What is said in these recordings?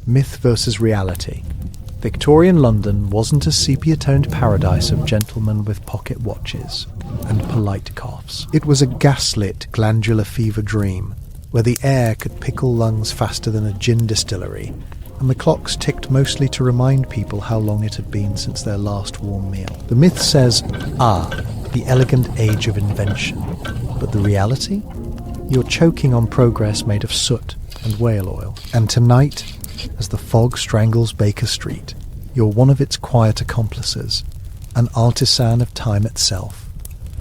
Myth versus reality. Victorian London wasn't a sepia-toned paradise of gentlemen with pocket watches and polite coughs. It was a gaslit glandular fever dream, where the air could pickle lungs faster than a gin distillery, and the clocks ticked mostly to remind people how long it had been since their last warm meal. The myth says, the elegant age of invention. But the reality? You're choking on progress made of soot and whale oil. And tonight, as the fog strangles Baker Street, you're one of its quiet accomplices, an artisan of time itself,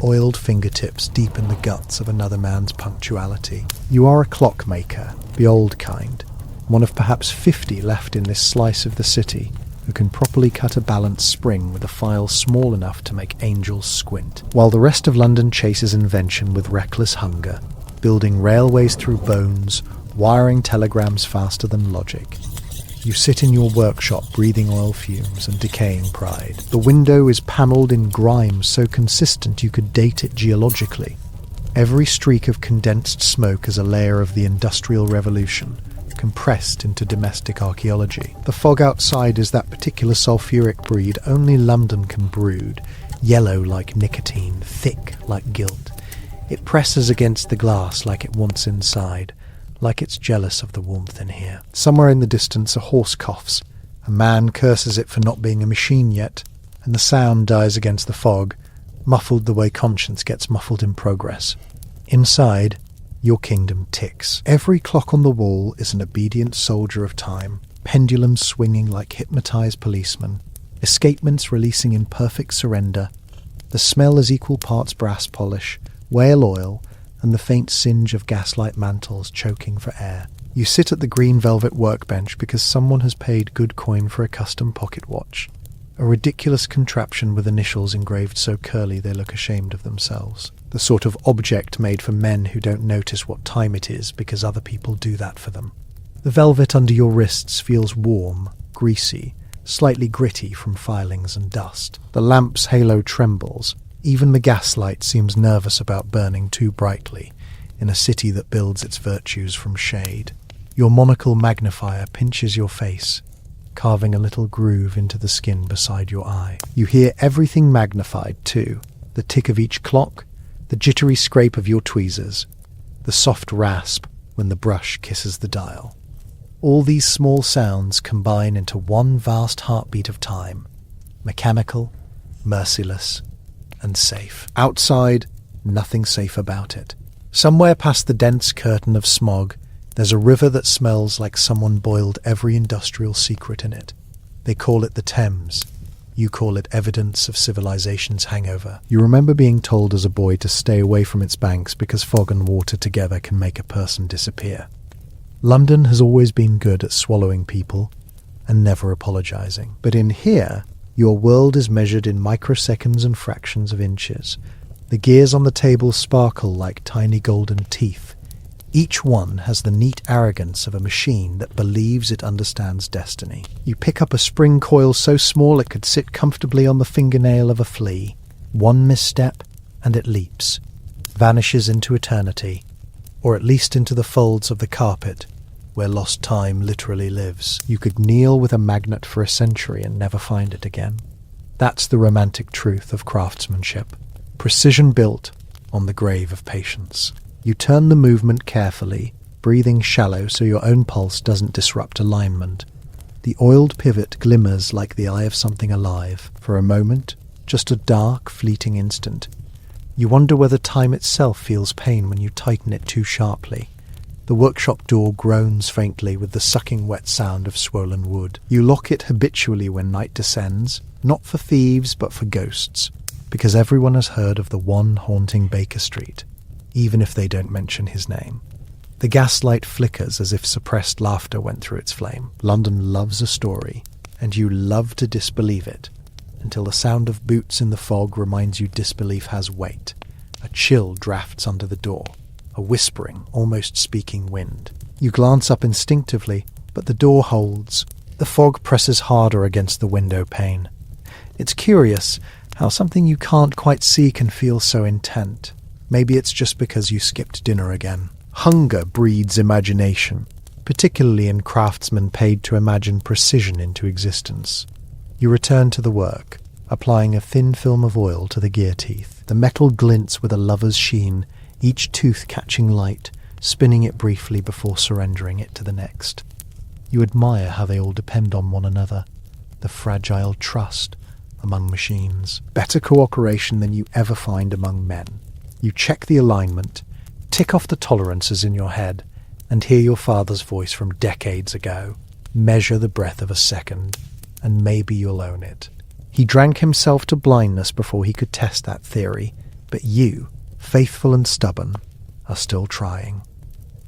oiled fingertips deep in the guts of another man's punctuality. You are a clockmaker, the old kind, one of perhaps 50 left in this slice of the city who can properly cut a balanced spring with a file small enough to make angels squint, while the rest of London chases invention with reckless hunger, building railways through bones, wiring telegrams faster than logic. You sit in your workshop breathing oil fumes and decaying pride. The window is panelled in grime so consistent you could date it geologically. Every streak of condensed smoke is a layer of the Industrial Revolution, compressed into domestic archaeology. The fog outside is that particular sulfuric breed only London can brood, yellow like nicotine, thick like guilt. It presses against the glass like it wants inside, like it's jealous of the warmth in here. Somewhere in the distance a horse coughs. A man curses it for not being a machine yet, and the sound dies against the fog, muffled the way conscience gets muffled in progress. Inside, your kingdom ticks. Every clock on the wall is an obedient soldier of time, pendulums swinging like hypnotized policemen, escapements releasing in perfect surrender. The smell is equal parts brass polish, whale oil, and the faint singe of gaslight mantles choking for air. You sit at the green velvet workbench because someone has paid good coin for a custom pocket watch, a ridiculous contraption with initials engraved so curly they look ashamed of themselves. The sort of object made for men who don't notice what time it is because other people do that for them. The velvet under your wrists feels warm, greasy, slightly gritty from filings and dust. The lamp's halo trembles. Even the gaslight seems nervous about burning too brightly in a city that builds its virtues from shade. Your monocle magnifier pinches your face, carving a little groove into the skin beside your eye. You hear everything magnified too, the tick of each clock, the jittery scrape of your tweezers, the soft rasp when the brush kisses the dial. All these small sounds combine into one vast heartbeat of time, mechanical, merciless, and safe. Outside, nothing safe about it. Somewhere past the dense curtain of smog, there's a river that smells like someone boiled every industrial secret in it. They call it the Thames. You call it evidence of civilization's hangover. You remember being told as a boy to stay away from its banks because fog and water together can make a person disappear. London has always been good at swallowing people and never apologizing. But in here, your world is measured in microseconds and fractions of inches. The gears on the table sparkle like tiny golden teeth. Each one has the neat arrogance of a machine that believes it understands destiny. You pick up a spring coil so small it could sit comfortably on the fingernail of a flea. One misstep, and it leaps, vanishes into eternity, or at least into the folds of the carpet, where lost time literally lives. You could kneel with a magnet for a century and never find it again. That's the romantic truth of craftsmanship. Precision built on the grave of patience. You turn the movement carefully, breathing shallow so your own pulse doesn't disrupt alignment. The oiled pivot glimmers like the eye of something alive. For a moment, just a dark, fleeting instant. You wonder whether time itself feels pain when you tighten it too sharply. The workshop door groans faintly with the sucking wet sound of swollen wood. You lock it habitually when night descends, not for thieves but for ghosts, because everyone has heard of the one haunting Baker Street, even if they don't mention his name. The gaslight flickers as if suppressed laughter went through its flame. London loves a story, and you love to disbelieve it, until the sound of boots in the fog reminds you disbelief has weight. A chill drafts under the door, a whispering, almost speaking wind. You glance up instinctively, but the door holds. The fog presses harder against the window pane. It's curious how something you can't quite see can feel so intent. Maybe it's just because you skipped dinner again. Hunger breeds imagination. particularly in craftsmen paid to imagine precision into existence. You return to the work, applying a thin film of oil to the gear teeth. The metal glints with a lover's sheen, each tooth catching light, spinning it briefly before surrendering it to the next. You admire how they all depend on one another, the fragile trust among machines. Better cooperation than you ever find among men. You check the alignment, tick off the tolerances in your head, and hear your father's voice from decades ago. Measure the breadth of a second, and maybe you'll own it. He drank himself to blindness before he could test that theory, but you, faithful and stubborn, are still trying.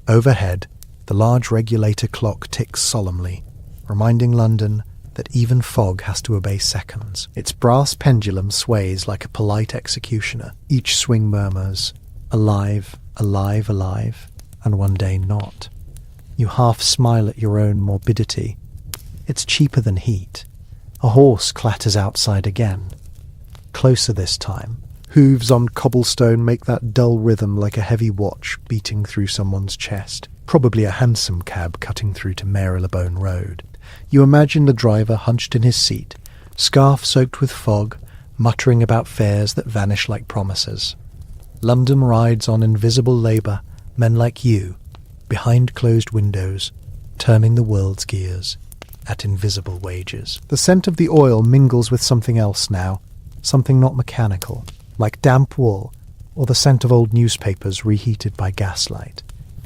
Overhead, the large regulator clock ticks solemnly, reminding London that even fog has to obey seconds. Its brass pendulum sways like a polite executioner. Each swing murmurs, alive, alive, alive, and one day not. You half smile at your own morbidity. It's cheaper than heat. A horse clatters outside again. Closer this time. Hooves on cobblestone make that dull rhythm like a heavy watch beating through someone's chest. Probably a hansom cab cutting through to Marylebone Road. You imagine the driver hunched in his seat, scarf soaked with fog, muttering about fares that vanish like promises. London rides on invisible labour, men like you, behind closed windows, turning the world's gears at invisible wages. The scent of the oil mingles with something else now, something not mechanical, like damp wool or the scent of old newspapers reheated by gaslight.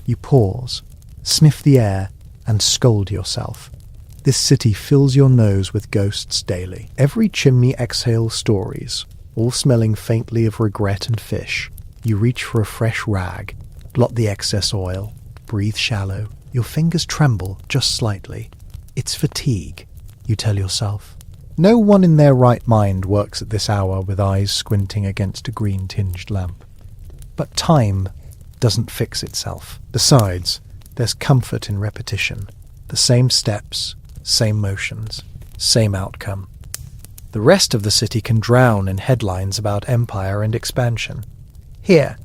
You pause, sniff the air, and scold yourself. This city fills your nose with ghosts daily. Every chimney exhales stories, all smelling faintly of regret and fish. You reach for a fresh rag, blot the excess oil, breathe shallow. Your fingers tremble just slightly. It's fatigue, you tell yourself. No one in their right mind works at this hour with eyes squinting against a green-tinged lamp. But time doesn't fix itself. Besides, there's comfort in repetition. The same steps, same motions, same outcome. The rest of the city can drown in headlines about empire and expansion. Here,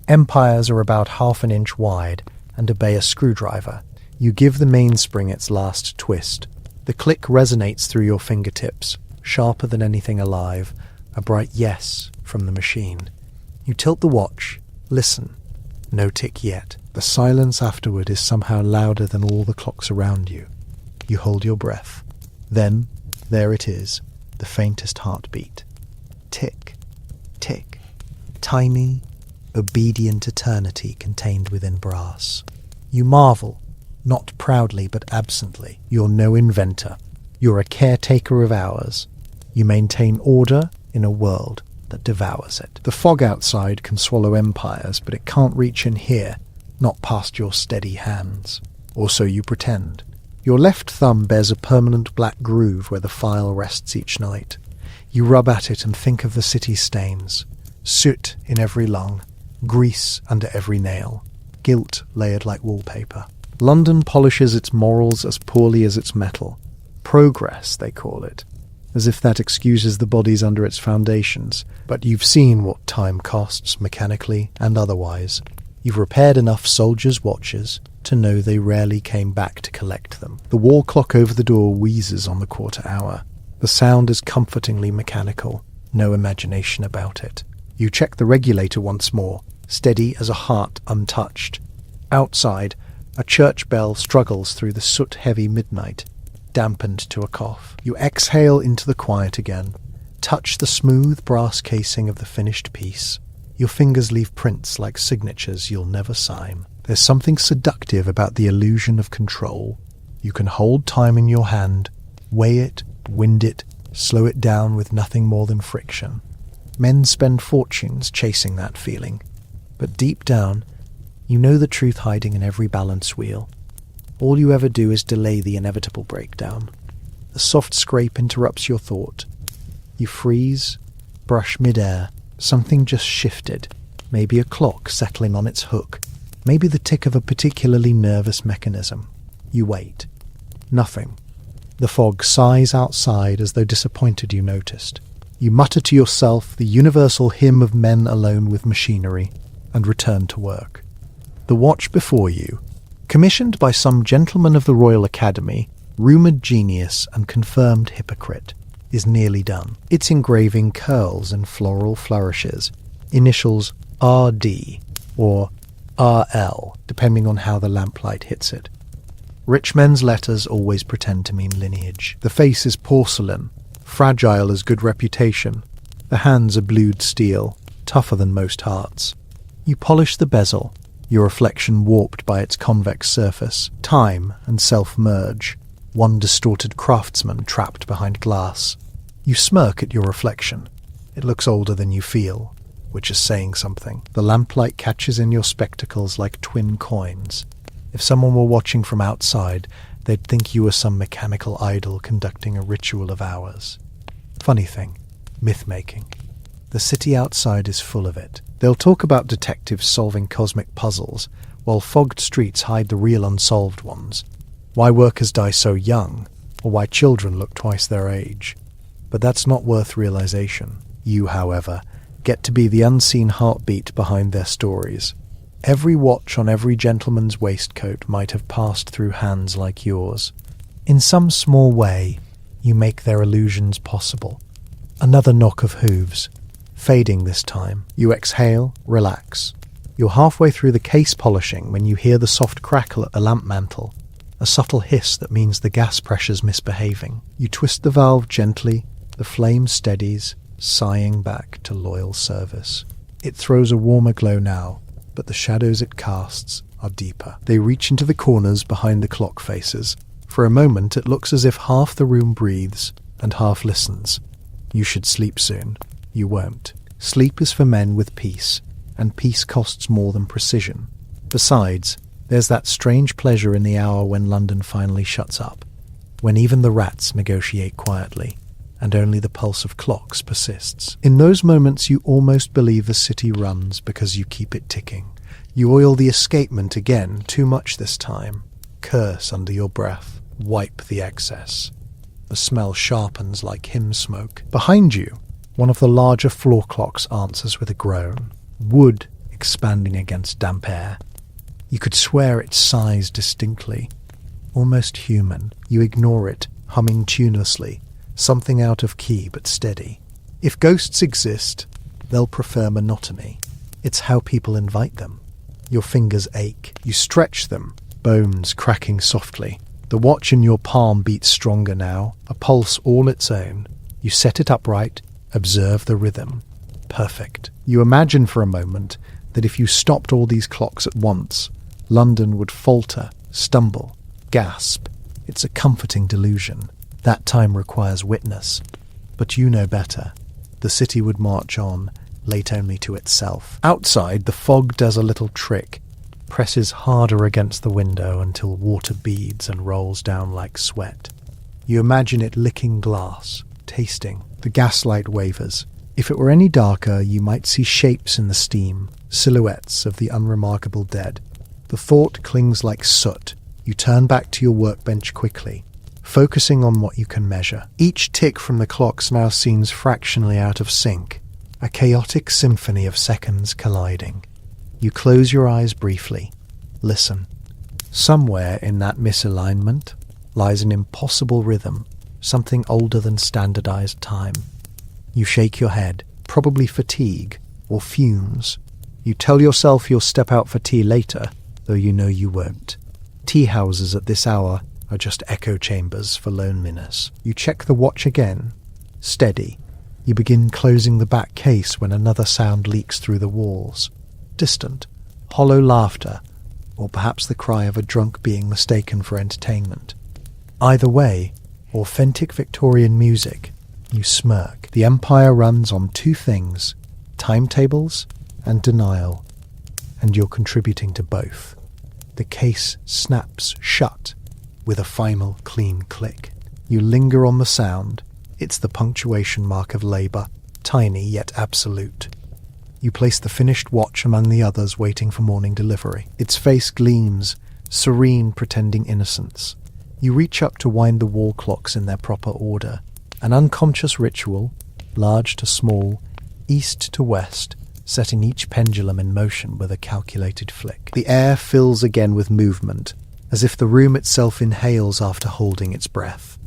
empires are about half an inch wide and obey a screwdriver. You give the mainspring its last twist. The click resonates through your fingertips, sharper than anything alive, a bright yes from the machine. You tilt the watch, listen. No tick yet. The silence afterward is somehow louder than all the clocks around you. You hold your breath. Then, there it is, the faintest heartbeat. Tick, tick. Tiny, obedient eternity contained within brass. You marvel, not proudly but absently. You're no inventor. You're a caretaker of hours. You maintain order in a world that devours it. The fog outside can swallow empires, but it can't reach in here, not past your steady hands. Or so you pretend. Your left thumb bears a permanent black groove where the file rests each night. You rub at it and think of the city stains. Soot in every lung, grease under every nail, guilt layered like wallpaper. London polishes its morals as poorly as its metal. Progress, they call it, as if that excuses the bodies under its foundations. But you've seen what time costs, mechanically and otherwise. You've repaired enough soldiers' watches to know they rarely came back to collect them. The wall clock over the door wheezes on the quarter hour. The sound is comfortingly mechanical, no imagination about it. You check the regulator once more, steady as a heart untouched. Outside, a church bell struggles through the soot-heavy midnight, dampened to a cough. You exhale into the quiet again, touch the smooth brass casing of the finished piece. Your fingers leave prints like signatures you'll never sign. There's something seductive about the illusion of control. You can hold time in your hand, weigh it, wind it, slow it down with nothing more than friction. Men spend fortunes chasing that feeling, but deep down, you know the truth hiding in every balance wheel. All you ever do is delay the inevitable breakdown. A soft scrape interrupts your thought. You freeze, brush mid-air. Something just shifted. Maybe a clock settling on its hook. Maybe the tick of a particularly nervous mechanism. You wait. Nothing. The fog sighs outside as though disappointed you noticed. You mutter to yourself the universal hymn of men alone with machinery, and return to work. The watch before you, Commissioned by some gentleman of the Royal Academy, rumoured genius and confirmed hypocrite, is nearly done. Its engraving curls and floral flourishes, initials RD or RL, depending on how the lamplight hits it. Rich men's letters always pretend to mean lineage. The face is porcelain, fragile as good reputation. The hands are blued steel, tougher than most hearts. You polish the bezel, your reflection warped by its convex surface. Time and self merge, one distorted craftsman trapped behind glass. You smirk at your reflection. It looks older than you feel, which is saying something. The lamplight catches in your spectacles like twin coins. If someone were watching from outside, they'd think you were some mechanical idol conducting a ritual of hours. Funny thing, myth-making. The city outside is full of it. They'll talk about detectives solving cosmic puzzles, while fogged streets hide the real unsolved ones. Why workers die so young, or why children look twice their age. But that's not worth realization. You, however, get to be the unseen heartbeat behind their stories. Every watch on every gentleman's waistcoat might have passed through hands like yours. In some small way, you make their illusions possible. Another knock of hooves. Fading this time. You exhale, relax. You're halfway through the case polishing when you hear the soft crackle at the lamp mantle, a subtle hiss that means the gas pressure's misbehaving. You twist the valve gently, the flame steadies, sighing back to loyal service. It throws a warmer glow now, but the shadows it casts are deeper. They reach into the corners behind the clock faces. For a moment it looks as if half the room breathes and half listens. You should sleep soon. You won't. Sleep is for men with peace, and peace costs more than precision. Besides, there's that strange pleasure in the hour when London finally shuts up, when even the rats negotiate quietly, and only the pulse of clocks persists. In those moments you almost believe the city runs because you keep it ticking. You oil the escapement again, too much this time. Curse under your breath. Wipe the excess. The smell sharpens like hymn smoke. Behind you, one of the larger floor clocks answers with a groan. Wood expanding against damp air. You could swear it sighs distinctly. Almost human. You ignore it, humming tunelessly. Something out of key but steady. If ghosts exist, they'll prefer monotony. It's how people invite them. Your fingers ache. You stretch them, bones cracking softly. The watch in your palm beats stronger now, a pulse all its own. You set it upright, observe the rhythm. Perfect. You imagine for a moment that if you stopped all these clocks at once, London would falter, stumble, gasp. It's a comforting delusion. That time requires witness. But you know better. The city would march on, late only to itself. Outside, the fog does a little trick, presses harder against the window until water beads and rolls down like sweat. You imagine it licking glass, tasting. The gaslight wavers. If it were any darker, you might see shapes in the steam, silhouettes of the unremarkable dead. The thought clings like soot. You turn back to your workbench quickly, focusing on what you can measure. Each tick from the clocks now seems fractionally out of sync, a chaotic symphony of seconds colliding. You close your eyes briefly. Listen. Somewhere in that misalignment lies an impossible rhythm, something older than standardized time. You shake your head, probably fatigue or fumes. You tell yourself you'll step out for tea later, though you know you won't. Tea houses at this hour are just echo chambers for loneliness. You check the watch again. Steady. You begin closing the back case when another sound leaks through the walls. Distant, hollow laughter, or perhaps the cry of a drunk being mistaken for entertainment. Either way, authentic Victorian music. You smirk. The empire runs on two things, timetables and denial, and you're contributing to both. The case snaps shut with a final clean click. You linger on the sound. It's the punctuation mark of labour, tiny yet absolute. You place the finished watch among the others waiting for morning delivery. Its face gleams, serene, pretending innocence. You reach up to wind the wall clocks in their proper order. An unconscious ritual, large to small, east to west, setting each pendulum in motion with a calculated flick. The air fills again with movement, as if the room itself inhales after holding its breath.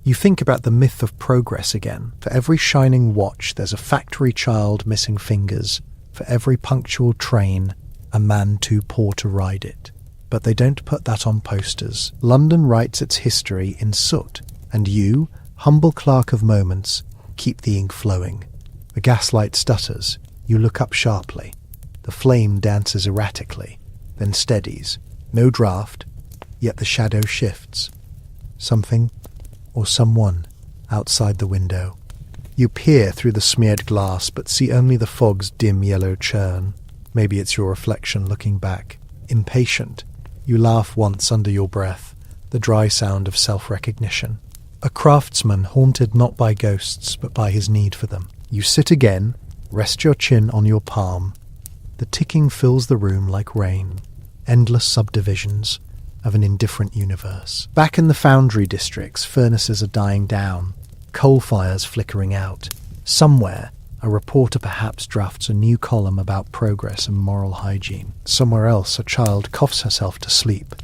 You think about the myth of progress again. For every shining watch, there's a factory child missing fingers. For every punctual train, a man too poor to ride it. But they don't put that on posters. London writes its history in soot, and you, humble clerk of moments, keep the ink flowing. The gaslight stutters. You look up sharply. The flame dances erratically, then steadies. No draft, yet the shadow shifts. Something, or someone, outside the window. You peer through the smeared glass, but see only the fog's dim yellow churn. Maybe it's your reflection looking back. Impatient, you laugh once under your breath, the dry sound of self-recognition. A craftsman haunted not by ghosts, but by his need for them. You sit again, rest your chin on your palm. The ticking fills the room like rain, endless subdivisions of an indifferent universe. Back in the foundry districts, furnaces are dying down, coal fires flickering out. Somewhere, a reporter perhaps drafts a new column about progress and moral hygiene. Somewhere else, a child coughs herself to sleep.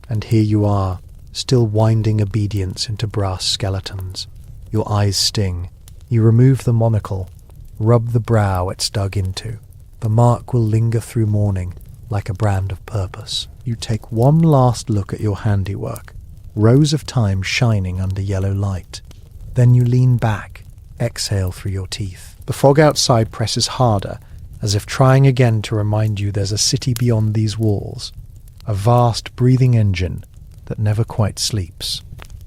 And here you are, still winding obedience into brass skeletons. Your eyes sting. You remove the monocle, rub the brow it's dug into. The mark will linger through morning like a brand of purpose. You take one last look at your handiwork, rows of time shining under yellow light. Then you lean back, exhale through your teeth. The fog outside presses harder, as if trying again to remind you there's a city beyond these walls, a vast breathing engine that never quite sleeps.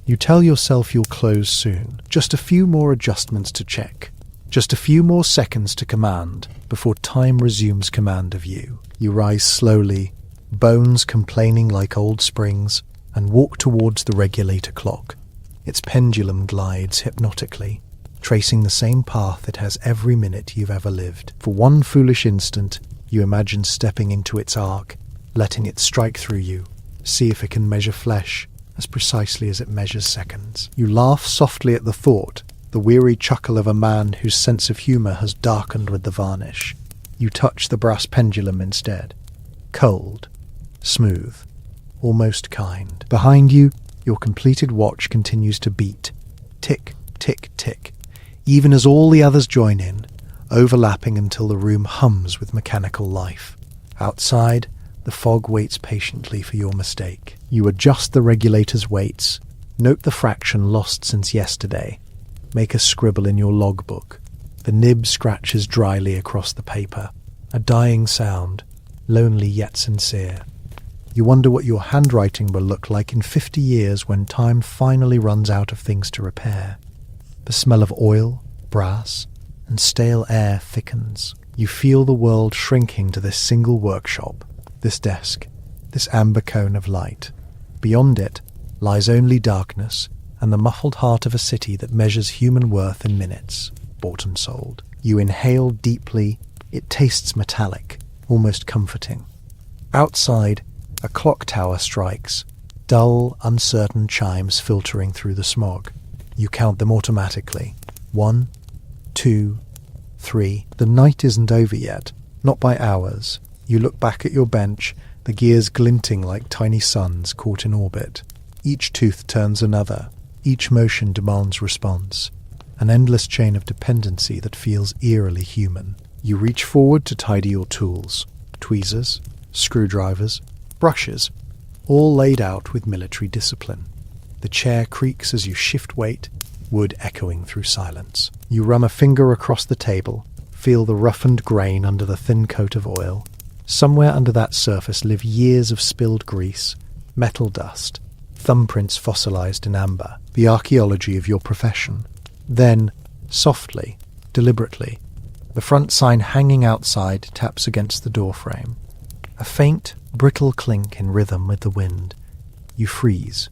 You tell yourself you'll close soon. Just a few more adjustments to check. Just a few more seconds to command before time resumes command of you. You rise slowly, bones complaining like old springs, and walk towards the regulator clock. Its pendulum glides hypnotically, tracing the same path it has every minute you've ever lived. For one foolish instant, you imagine stepping into its arc, letting it strike through you, see if it can measure flesh as precisely as it measures seconds. You laugh softly at the thought, the weary chuckle of a man whose sense of humour has darkened with the varnish. You touch the brass pendulum instead. Cold, smooth, almost kind. Behind you, your completed watch continues to beat. Tick, tick, tick. Even as all the others join in, overlapping until the room hums with mechanical life. Outside, the fog waits patiently for your mistake. You adjust the regulator's weights, note the fraction lost since yesterday, make a scribble in your logbook. The nib scratches dryly across the paper, a dying sound, lonely yet sincere. You wonder what your handwriting will look like in 50 years when time finally runs out of things to repair. The smell of oil, brass, and stale air thickens. You feel the world shrinking to this single workshop, this desk, this amber cone of light. Beyond it lies only darkness and the muffled heart of a city that measures human worth in minutes, bought and sold. You inhale deeply. It tastes metallic, almost comforting. Outside, a clock tower strikes, dull, uncertain chimes filtering through the smog. You count them automatically. 1, 2, 3. The night isn't over yet, not by hours. You look back at your bench, the gears glinting like tiny suns caught in orbit. Each tooth turns another. Each motion demands response. An endless chain of dependency that feels eerily human. You reach forward to tidy your tools. Tweezers, screwdrivers, brushes, all laid out with military discipline. The chair creaks as you shift weight, wood echoing through silence. You run a finger across the table, feel the roughened grain under the thin coat of oil. Somewhere under that surface live years of spilled grease, metal dust, thumbprints fossilized in amber, the archaeology of your profession. Then, softly, deliberately, the front sign hanging outside taps against the doorframe. A faint, brittle clink in rhythm with the wind. You freeze,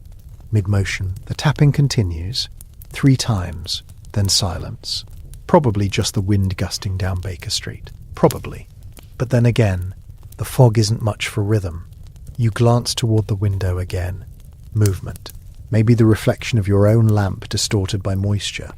mid-motion. The tapping continues, 3 times, then silence. Probably just the wind gusting down Baker Street. Probably. But then again, the fog isn't much for rhythm. You glance toward the window again. Movement. Maybe the reflection of your own lamp distorted by moisture.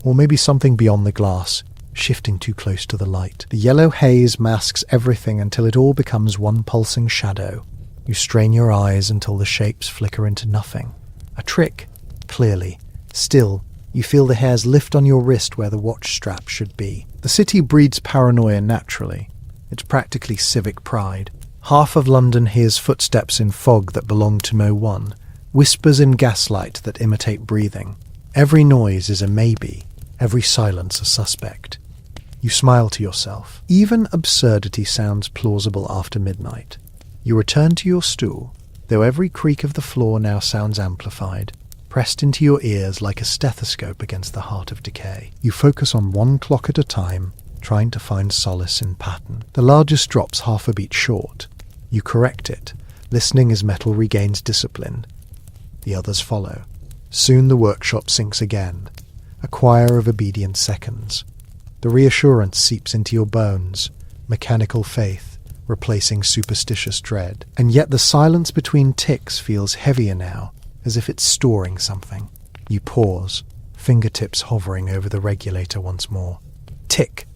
Or maybe something beyond the glass, shifting too close to the light. The yellow haze masks everything until it all becomes one pulsing shadow. You strain your eyes until the shapes flicker into nothing. A trick, clearly. Still, you feel the hairs lift on your wrist where the watch strap should be. The city breeds paranoia naturally. It's practically civic pride. Half of London hears footsteps in fog that belong to no one, whispers in gaslight that imitate breathing. Every noise is a maybe, every silence a suspect. You smile to yourself. Even absurdity sounds plausible after midnight. You return to your stool, though every creak of the floor now sounds amplified, pressed into your ears like a stethoscope against the heart of decay. You focus on one clock at a time, trying to find solace in pattern. The largest drops half a beat short. You correct it, listening as metal regains discipline. The others follow. Soon the workshop sinks again, a choir of obedient seconds. The reassurance seeps into your bones, mechanical faith, replacing superstitious dread. And yet the silence between ticks feels heavier now, as if it's storing something. You pause, fingertips hovering over the regulator once more. Tick,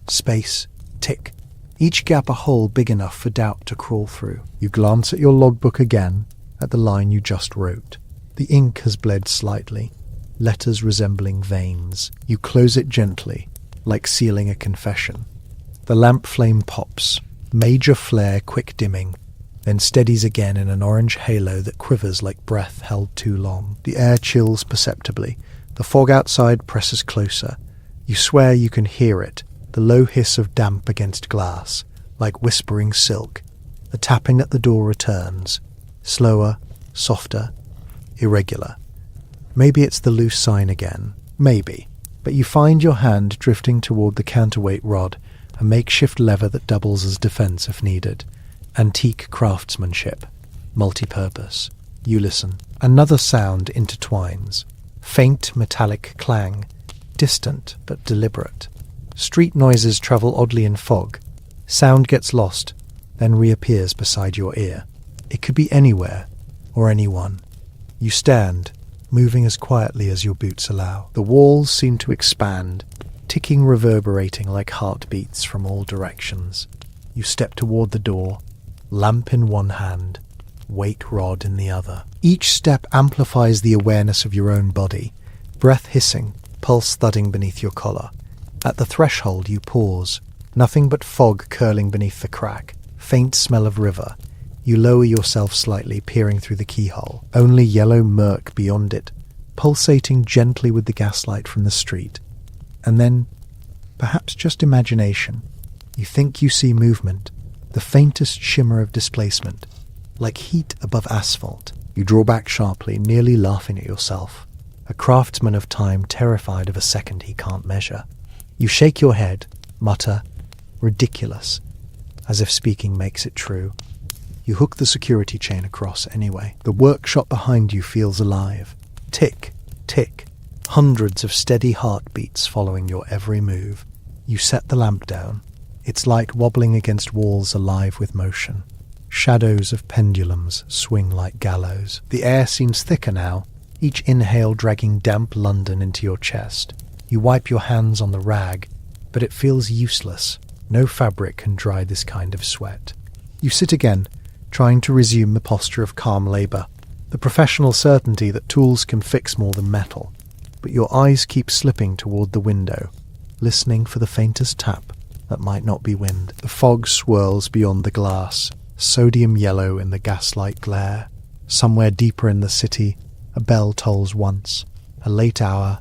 space, tick. Each gap a hole big enough for doubt to crawl through. You glance at your logbook again, at the line you just wrote. The ink has bled slightly, letters resembling veins. You close it gently, like sealing a confession. The lamp flame pops, major flare quick dimming, then steadies again in an orange halo that quivers like breath held too long. The air chills perceptibly. The fog outside presses closer. You swear you can hear it, the low hiss of damp against glass, like whispering silk. The tapping at the door returns, slower, softer, irregular. Maybe it's the loose sign again. Maybe. But you find your hand drifting toward the counterweight rod, a makeshift lever that doubles as defense if needed. Antique craftsmanship. Multi-purpose. You listen. Another sound intertwines. Faint metallic clang. Distant but deliberate. Street noises travel oddly in fog. Sound gets lost, then reappears beside your ear. It could be anywhere, or anyone. You stand, moving as quietly as your boots allow. The walls seem to expand, ticking reverberating like heartbeats from all directions. You step toward the door, lamp in one hand, weight rod in the other. Each step amplifies the awareness of your own body, breath hissing, pulse thudding beneath your collar. At the threshold you pause, nothing but fog curling beneath the crack, faint smell of river. You lower yourself slightly, peering through the keyhole. Only yellow murk beyond it, pulsating gently with the gaslight from the street. And then, perhaps just imagination, you think you see movement, the faintest shimmer of displacement, like heat above asphalt. You draw back sharply, nearly laughing at yourself, a craftsman of time terrified of a second he can't measure. You shake your head, mutter, ridiculous, as if speaking makes it true. You hook the security chain across anyway. The workshop behind you feels alive. Tick, tick, hundreds of steady heartbeats following your every move. You set the lamp down, its light wobbling against walls alive with motion. Shadows of pendulums swing like gallows. The air seems thicker now, each inhale dragging damp London into your chest. You wipe your hands on the rag, but it feels useless. No fabric can dry this kind of sweat. You sit again, trying to resume the posture of calm labour, the professional certainty that tools can fix more than metal. But your eyes keep slipping toward the window, listening for the faintest tap that might not be wind. The fog swirls beyond the glass, sodium yellow in the gaslight glare. Somewhere deeper in the city, a bell tolls once, a late hour,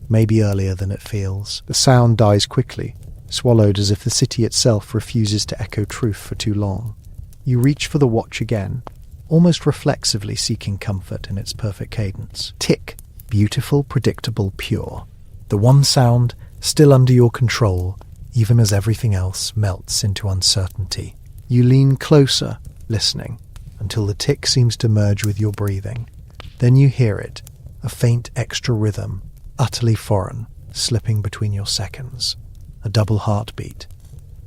maybe earlier than it feels. The sound dies quickly, swallowed as if the city itself refuses to echo truth for too long. You reach for the watch again, almost reflexively seeking comfort in its perfect cadence. Tick, beautiful, predictable, pure. The one sound still under your control, even as everything else melts into uncertainty. You lean closer, listening, until the tick seems to merge with your breathing. Then you hear it, a faint extra rhythm, utterly foreign, slipping between your seconds. A double heartbeat.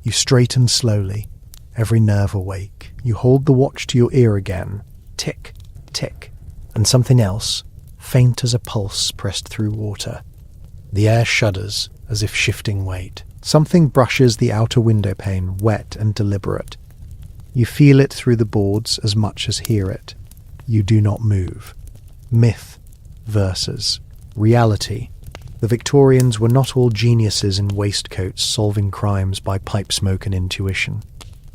You straighten slowly, every nerve awake. You hold the watch to your ear again. Tick, tick. And something else, faint as a pulse pressed through water. The air shudders as if shifting weight. Something brushes the outer window pane, wet and deliberate. You feel it through the boards as much as hear it. You do not move. Myth versus reality. The Victorians were not all geniuses in waistcoats solving crimes by pipe smoke and intuition.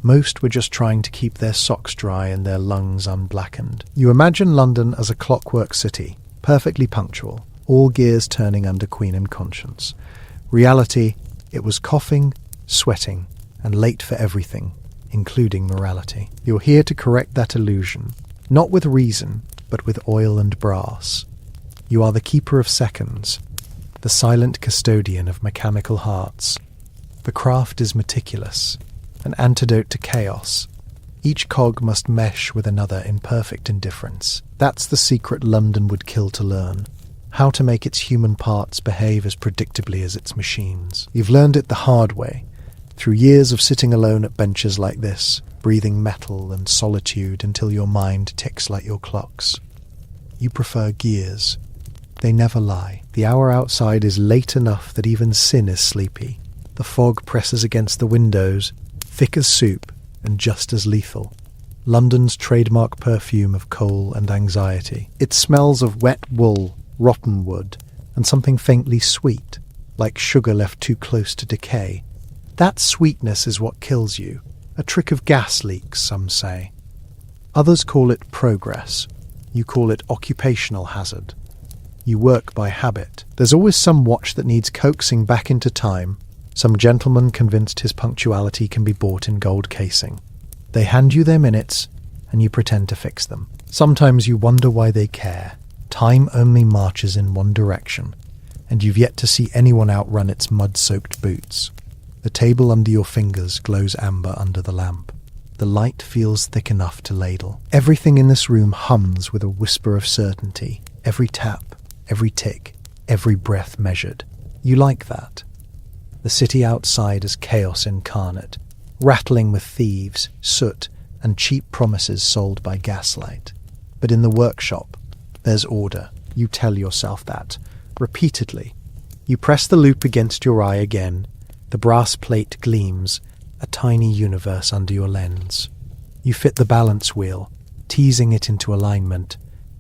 Most were just trying to keep their socks dry and their lungs unblackened. You imagine London as a clockwork city, perfectly punctual, all gears turning under Queen and Conscience. Reality, it was coughing, sweating, and late for everything, including morality. You're here to correct that illusion, not with reason, but with oil and brass. You are the keeper of seconds, the silent custodian of mechanical hearts. The craft is meticulous, an antidote to chaos. Each cog must mesh with another in perfect indifference. That's the secret London would kill to learn. How to make its human parts behave as predictably as its machines. You've learned it the hard way, through years of sitting alone at benches like this, breathing metal and solitude until your mind ticks like your clocks. You prefer gears. They never lie. The hour outside is late enough that even sin is sleepy. The fog presses against the windows, thick as soup and just as lethal. London's trademark perfume of coal and anxiety. It smells of wet wool, rotten wood, and something faintly sweet, like sugar left too close to decay. That sweetness is what kills you. A trick of gas leaks, some say. Others call it progress. You call it occupational hazard. You work by habit. There's always some watch that needs coaxing back into time. Some gentleman convinced his punctuality can be bought in gold casing. They hand you their minutes, and you pretend to fix them. Sometimes you wonder why they care. Time only marches in one direction, and you've yet to see anyone outrun its mud-soaked boots. The table under your fingers glows amber under the lamp. The light feels thick enough to ladle. Everything in this room hums with a whisper of certainty. Every tap, every tick, every breath measured. You like that. The city outside is chaos incarnate, rattling with thieves, soot, and cheap promises sold by gaslight. But in the workshop, there's order. You tell yourself that, repeatedly. You press the loop against your eye again. The brass plate gleams, a tiny universe under your lens. You fit the balance wheel, teasing it into alignment.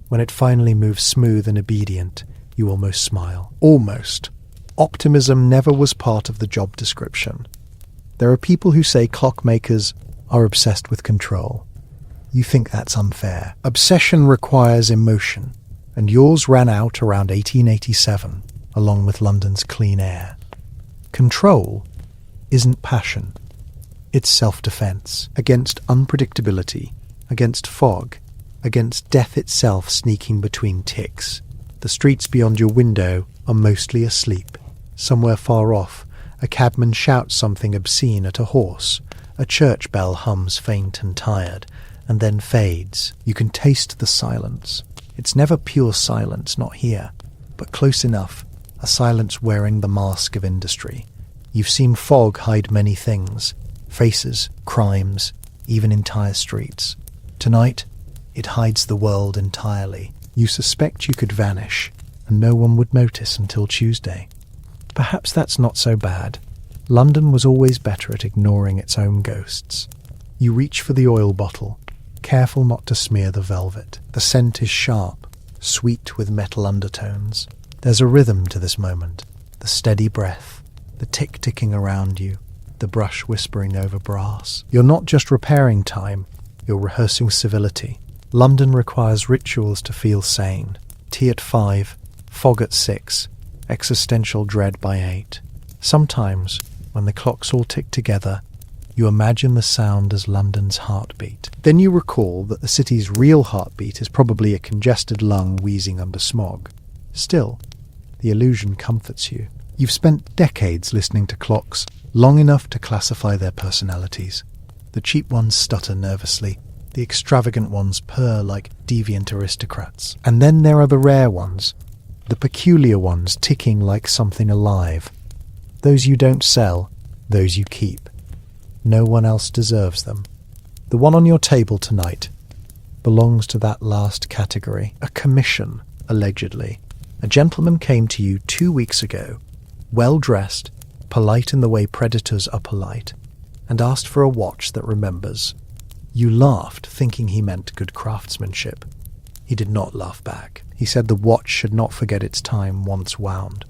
When it finally moves smooth and obedient, you almost smile. Almost. Optimism never was part of the job description. There are people who say clockmakers are obsessed with control. You think that's unfair. Obsession requires emotion, and yours ran out around 1887, along with London's clean air. Control isn't passion. It's self-defense against unpredictability, against fog, against death itself sneaking between ticks. The streets beyond your window are mostly asleep. Somewhere far off, a cabman shouts something obscene at a horse. A church bell hums faint and tired, and then fades. You can taste the silence. It's never pure silence, not here, but close enough, a silence wearing the mask of industry. You've seen fog hide many things, faces, crimes, even entire streets. Tonight, it hides the world entirely. You suspect you could vanish, and no one would notice until Tuesday. Perhaps that's not so bad. London was always better at ignoring its own ghosts. You reach for the oil bottle, careful not to smear the velvet. The scent is sharp, sweet with metal undertones. There's a rhythm to this moment, the steady breath, the tick ticking around you, the brush whispering over brass. You're not just repairing time, you're rehearsing civility. London requires rituals to feel sane. Tea at 5, fog at 6, existential dread by 8. Sometimes, when the clocks all tick together, you imagine the sound as London's heartbeat. Then you recall that the city's real heartbeat is probably a congested lung wheezing under smog. Still, the illusion comforts you. You've spent decades listening to clocks, long enough to classify their personalities. The cheap ones stutter nervously. The extravagant ones purr like deviant aristocrats. And then there are the rare ones, the peculiar ones ticking like something alive. Those you don't sell, those you keep. No one else deserves them. The one on your table tonight belongs to that last category. A commission, allegedly. A gentleman came to you 2 weeks ago, well-dressed, polite in the way predators are polite, and asked for a watch that remembers. You laughed, thinking he meant good craftsmanship. He did not laugh back. He said the watch should not forget its time once wound.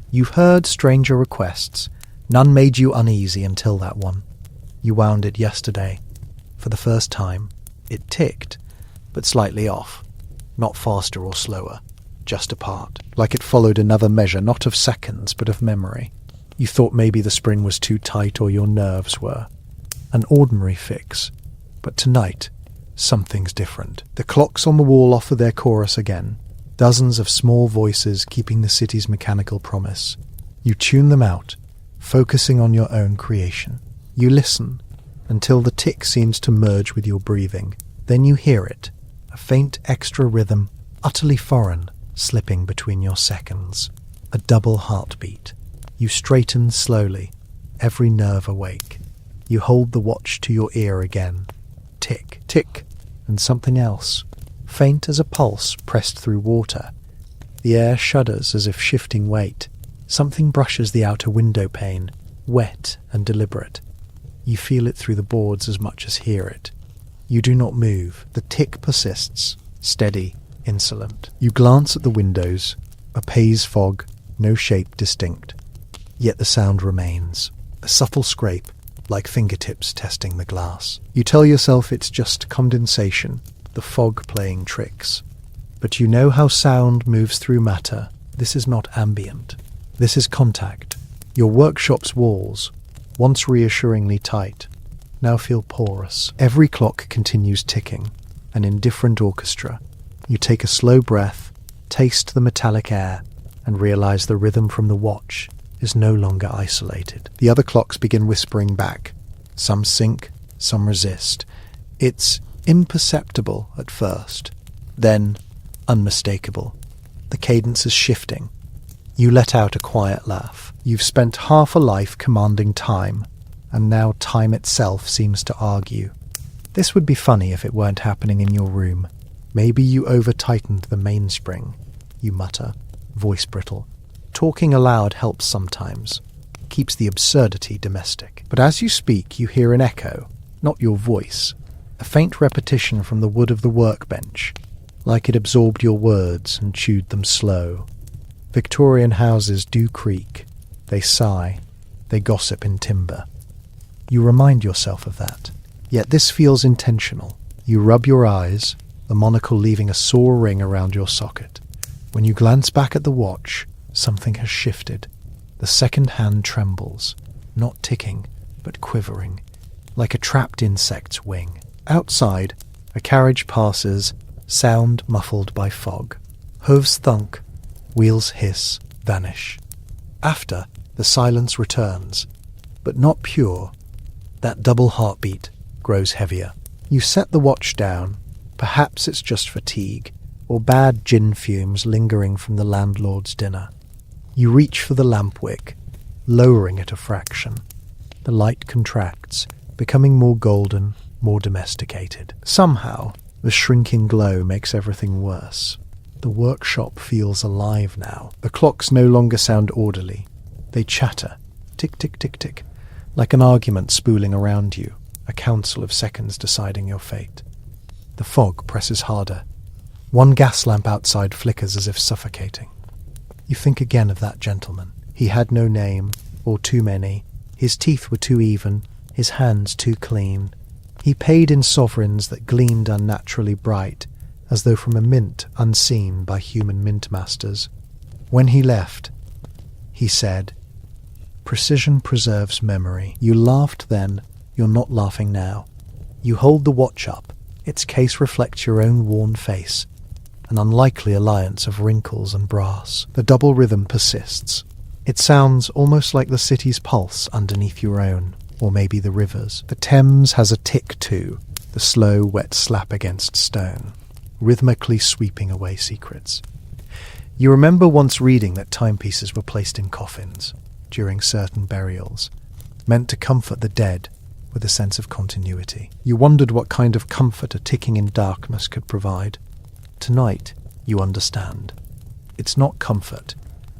You've heard stranger requests. None made you uneasy until that one. You wound it yesterday. For the first time, it ticked, but slightly off. Not faster or slower, just apart, like it followed another measure, not of seconds, but of memory. You thought maybe the spring was too tight or your nerves were. An ordinary fix. But tonight, something's different. The clocks on the wall offer their chorus again. Dozens of small voices keeping the city's mechanical promise. You tune them out, focusing on your own creation. You listen until the tick seems to merge with your breathing. Then you hear it, a faint extra rhythm, utterly foreign, slipping between your seconds. A double heartbeat. You straighten slowly, every nerve awake. You hold the watch to your ear again. Tick, tick, and something else, faint as a pulse pressed through water. The air shudders as if shifting weight. Something brushes the outer window pane, wet and deliberate. You feel it through the boards as much as hear it. You do not move. The tick persists, steady, insolent. You glance at the windows, a haze fog, no shape distinct. Yet the sound remains, a subtle scrape, like fingertips testing the glass. You tell yourself it's just condensation, the fog playing tricks. But you know how sound moves through matter. This is not ambient. This is contact. Your workshop's walls, once reassuringly tight, now feel porous. Every clock continues ticking, an indifferent orchestra. You take a slow breath, taste the metallic air, and realize the rhythm from the watch is no longer isolated. The other clocks begin whispering back. Some sync, some resist. It's imperceptible at first, then unmistakable. The cadence is shifting. You let out a quiet laugh. You've spent half a life commanding time, and now time itself seems to argue. This would be funny if it weren't happening in your room. Maybe you over-tightened the mainspring, you mutter, voice brittle. Talking aloud helps sometimes, keeps the absurdity domestic. But as you speak, you hear an echo, not your voice, a faint repetition from the wood of the workbench, like it absorbed your words and chewed them slow. Victorian houses do creak, they sigh, they gossip in timber. You remind yourself of that. Yet this feels intentional. You rub your eyes, the monocle leaving a sore ring around your socket. When you glance back at the watch, something has shifted. The second hand trembles, not ticking, but quivering, like a trapped insect's wing. Outside, a carriage passes, sound muffled by fog. Hooves thunk, wheels hiss, vanish. After, the silence returns, but not pure. That double heartbeat grows heavier. You set the watch down. Perhaps it's just fatigue, or bad gin fumes lingering from the landlord's dinner. You reach for the lamp wick, lowering it a fraction. The light contracts, becoming more golden, more domesticated. Somehow, the shrinking glow makes everything worse. The workshop feels alive now. The clocks no longer sound orderly. They chatter, tick, tick, tick, tick, like an argument spooling around you, a council of seconds deciding your fate. The fog presses harder. One gas lamp outside flickers as if suffocating. You think again of that gentleman. He had no name, or too many. His teeth were too even, his hands too clean. He paid in sovereigns that gleamed unnaturally bright, as though from a mint unseen by human mint masters. When he left, he said, "Precision preserves memory." You laughed then, you're not laughing now. You hold the watch up. Its case reflects your own worn face, an unlikely alliance of wrinkles and brass. The double rhythm persists. It sounds almost like the city's pulse underneath your own, or maybe the river's. The Thames has a tick too, the slow, wet slap against stone, rhythmically sweeping away secrets. You remember once reading that timepieces were placed in coffins during certain burials, meant to comfort the dead with a sense of continuity. You wondered what kind of comfort a ticking in darkness could provide. Tonight, you understand. It's not comfort,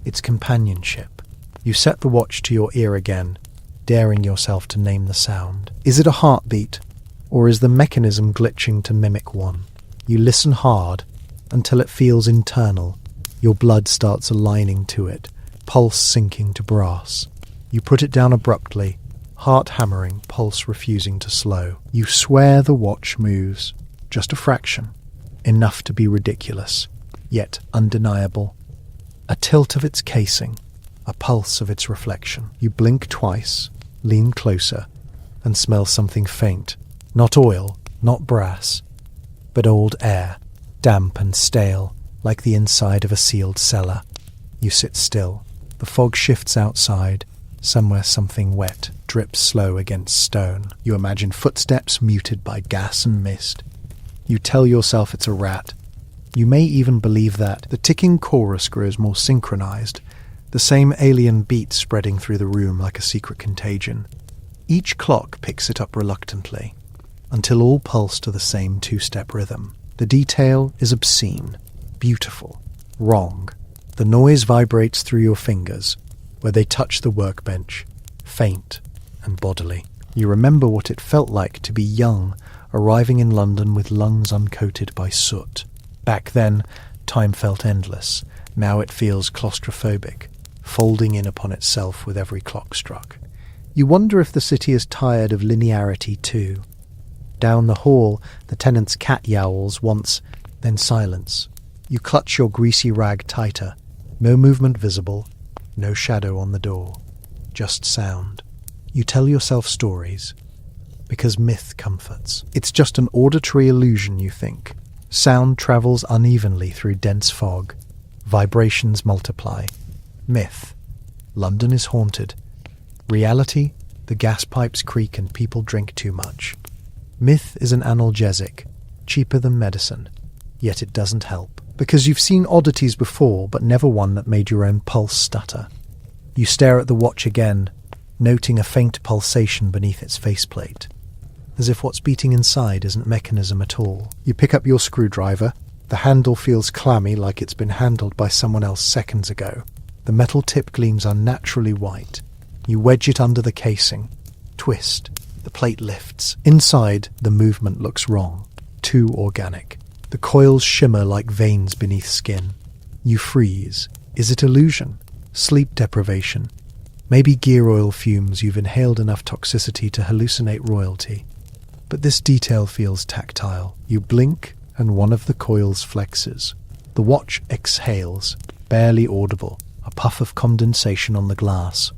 it's companionship. You set the watch to your ear again, daring yourself to name the sound. Is it a heartbeat, or is the mechanism glitching to mimic one? You listen hard until it feels internal. Your blood starts aligning to it, pulse sinking to brass. You put it down abruptly, heart hammering, pulse refusing to slow. You swear the watch moves, just a fraction, enough to be ridiculous, yet undeniable. A tilt of its casing, a pulse of its reflection. You blink twice, lean closer, and smell something faint. Not oil, not brass, but old air, damp and stale, like the inside of a sealed cellar. You sit still. The fog shifts outside. Somewhere something wet drips slow against stone. You imagine footsteps muted by gas and mist. You tell yourself it's a rat. You may even believe that. The ticking chorus grows more synchronized, the same alien beat spreading through the room like a secret contagion. Each clock picks it up reluctantly, until all pulse to the same two-step rhythm. The detail is obscene, beautiful, wrong. The noise vibrates through your fingers, where they touch the workbench, faint and bodily. You remember what it felt like to be young, arriving in London with lungs uncoated by soot. Back then, time felt endless. Now it feels claustrophobic, folding in upon itself with every clock struck. You wonder if the city is tired of linearity too. Down the hall, the tenant's cat yowls once, then silence. You clutch your greasy rag tighter. No movement visible, no shadow on the door. Just sound. You tell yourself stories, because myth comforts. It's just an auditory illusion, you think. Sound travels unevenly through dense fog. Vibrations multiply. Myth. London is haunted. Reality, the gas pipes creak and people drink too much. Myth is an analgesic, cheaper than medicine, yet it doesn't help. Because you've seen oddities before, but never one that made your own pulse stutter. You stare at the watch again, noting a faint pulsation beneath its faceplate, as if what's beating inside isn't mechanism at all. You pick up your screwdriver. The handle feels clammy, like it's been handled by someone else seconds ago. The metal tip gleams unnaturally white. You wedge it under the casing. Twist. The plate lifts. Inside, the movement looks wrong. Too organic. The coils shimmer like veins beneath skin. You freeze. Is it illusion? Sleep deprivation? Maybe gear oil fumes. You've inhaled enough toxicity to hallucinate royalty. But this detail feels tactile. You blink and one of the coils flexes. The watch exhales, barely audible, a puff of condensation on the glass.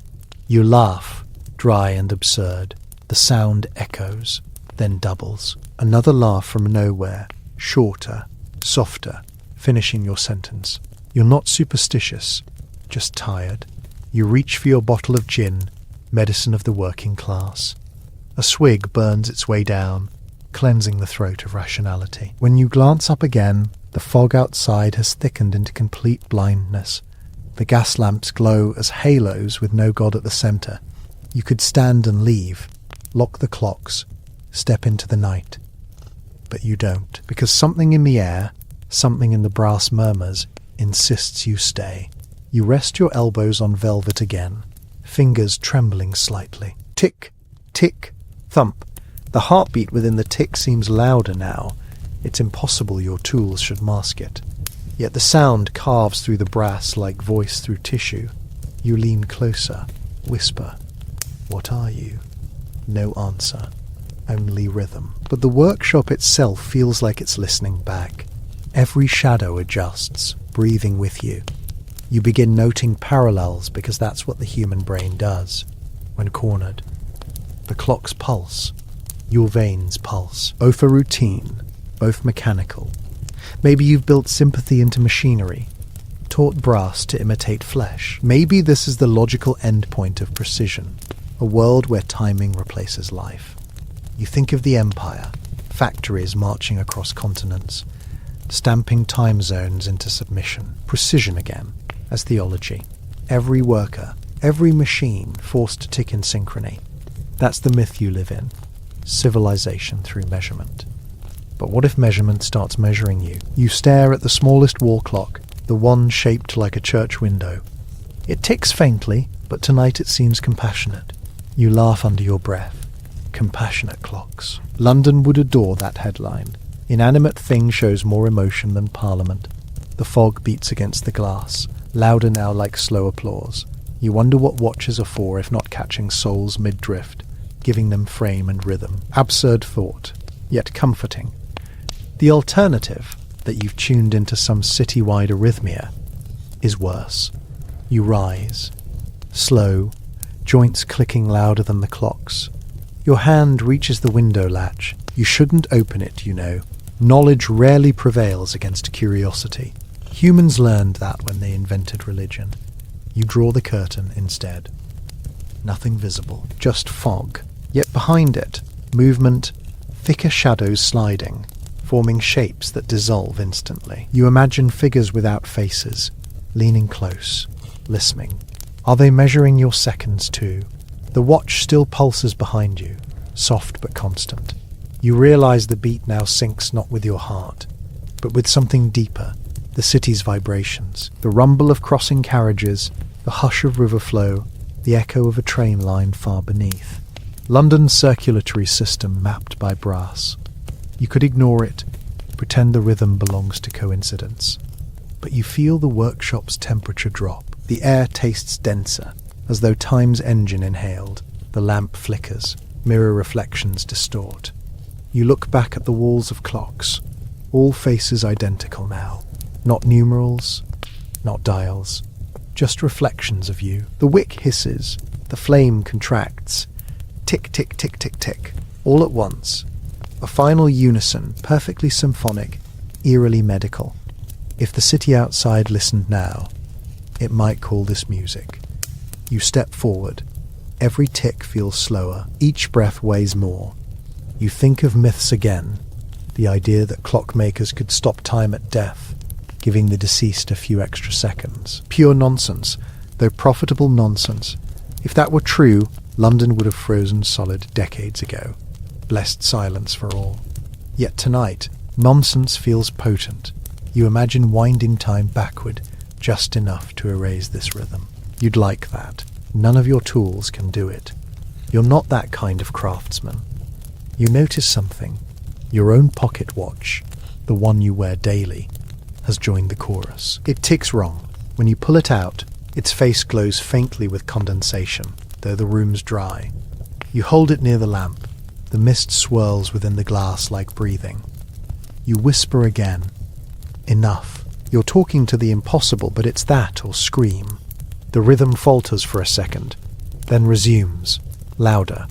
You laugh, dry and absurd. The sound echoes, then doubles. Another laugh from nowhere, shorter, softer, finishing your sentence. You're not superstitious, just tired. You reach for your bottle of gin, medicine of the working class. A swig burns its way down, cleansing the throat of rationality. When you glance up again, the fog outside has thickened into complete blindness. The gas lamps glow as halos with no god at the centre. You could stand and leave, lock the clocks, step into the night. But you don't, because something in the air, something in the brass murmurs, insists you stay. You rest your elbows on velvet again, fingers trembling slightly. Tick, tick, thump. The heartbeat within the tick seems louder now. It's impossible your tools should mask it. Yet the sound carves through the brass like voice through tissue. You lean closer, whisper, "What are you?" No answer, only rhythm. But the workshop itself feels like it's listening back. Every shadow adjusts, breathing with you. You begin noting parallels because that's what the human brain does when cornered. The clocks pulse. Your veins pulse. Both are routine, both mechanical. Maybe you've built sympathy into machinery, taught brass to imitate flesh. Maybe this is the logical endpoint of precision, a world where timing replaces life. You think of the empire, factories marching across continents, stamping time zones into submission. Precision again, as theology. Every worker, every machine forced to tick in synchrony. That's the myth you live in. Civilization through measurement. But what if measurement starts measuring you? You stare at the smallest wall clock, the one shaped like a church window. It ticks faintly, but tonight it seems compassionate. You laugh under your breath. Compassionate clocks. London would adore that headline. Inanimate thing shows more emotion than Parliament. The fog beats against the glass, louder now like slow applause. You wonder what watches are for if not catching souls mid-drift, giving them frame and rhythm. Absurd thought, yet comforting. The alternative, that you've tuned into some city-wide arrhythmia, is worse. You rise, slow, joints clicking louder than the clocks. Your hand reaches the window latch. You shouldn't open it, you know. Knowledge rarely prevails against curiosity. Humans learned that when they invented religion. You draw the curtain instead. Nothing visible, just fog. Yet behind it, movement, thicker shadows sliding, forming shapes that dissolve instantly. You imagine figures without faces, leaning close, listening. Are they measuring your seconds too? The watch still pulses behind you, soft but constant. You realize the beat now syncs not with your heart, but with something deeper, the city's vibrations, the rumble of crossing carriages, the hush of river flow, the echo of a train line far beneath. London's circulatory system mapped by brass. You could ignore it, pretend the rhythm belongs to coincidence. But you feel the workshop's temperature drop. The air tastes denser, as though time's engine inhaled. The lamp flickers, mirror reflections distort. You look back at the walls of clocks, all faces identical now. Not numerals, not dials, just reflections of you. The wick hisses, the flame contracts. Tick, tick, tick, tick, tick, all at once. A final unison, perfectly symphonic, eerily medical. If the city outside listened now, it might call this music. You step forward. Every tick feels slower. Each breath weighs more. You think of myths again. The idea that clockmakers could stop time at death, giving the deceased a few extra seconds. Pure nonsense, though profitable nonsense. If that were true, London would have frozen solid decades ago. Blessed silence for all. Yet tonight, nonsense feels potent. You imagine winding time backward, just enough to erase this rhythm. You'd like that. None of your tools can do it. You're not that kind of craftsman. You notice something. Your own pocket watch, the one you wear daily, has joined the chorus. It ticks wrong. When you pull it out, its face glows faintly with condensation, though the room's dry. You hold it near the lamp. The mist swirls within the glass like breathing. You whisper again. Enough. You're talking to the impossible, but it's that or scream. The rhythm falters for a second, then resumes, louder.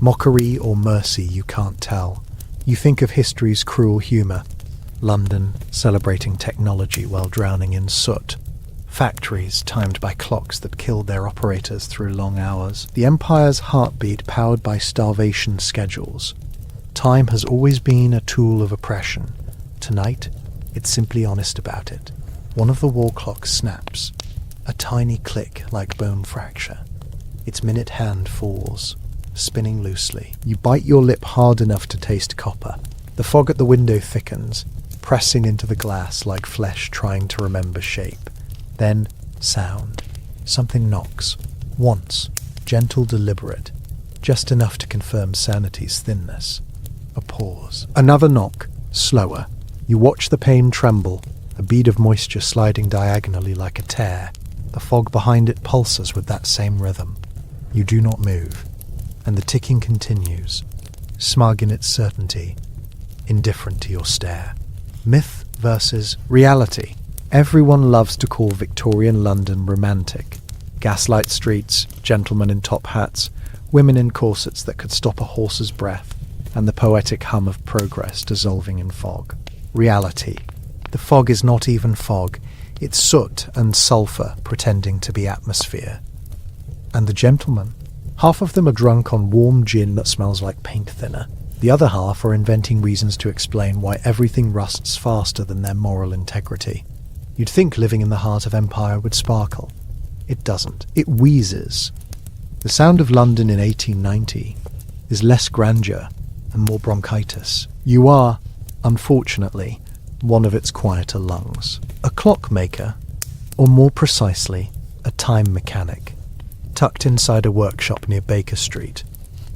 Mockery or mercy, you can't tell. You think of history's cruel humour. London, celebrating technology while drowning in soot. Factories timed by clocks that killed their operators through long hours. The empire's heartbeat powered by starvation schedules. Time has always been a tool of oppression. Tonight, it's simply honest about it. One of the wall clocks snaps. A tiny click like bone fracture. Its minute hand falls, spinning loosely. You bite your lip hard enough to taste copper. The fog at the window thickens, pressing into the glass like flesh trying to remember shape. Then, sound. Something knocks. Once. Gentle, deliberate. Just enough to confirm sanity's thinness. A pause. Another knock. Slower. You watch the pane tremble, a bead of moisture sliding diagonally like a tear. The fog behind it pulses with that same rhythm. You do not move, and the ticking continues, smug in its certainty, indifferent to your stare. Myth versus reality. Everyone loves to call Victorian London romantic. Gaslight streets, gentlemen in top hats, women in corsets that could stop a horse's breath, and the poetic hum of progress dissolving in fog. Reality. The fog is not even fog. It's soot and sulfur pretending to be atmosphere. And the gentlemen? Half of them are drunk on warm gin that smells like paint thinner. The other half are inventing reasons to explain why everything rusts faster than their moral integrity. You'd think living in the heart of empire would sparkle. It doesn't. It wheezes. The sound of London in 1890 is less grandeur and more bronchitis. You are, unfortunately, one of its quieter lungs. A clockmaker, or more precisely, a time mechanic, tucked inside a workshop near Baker Street,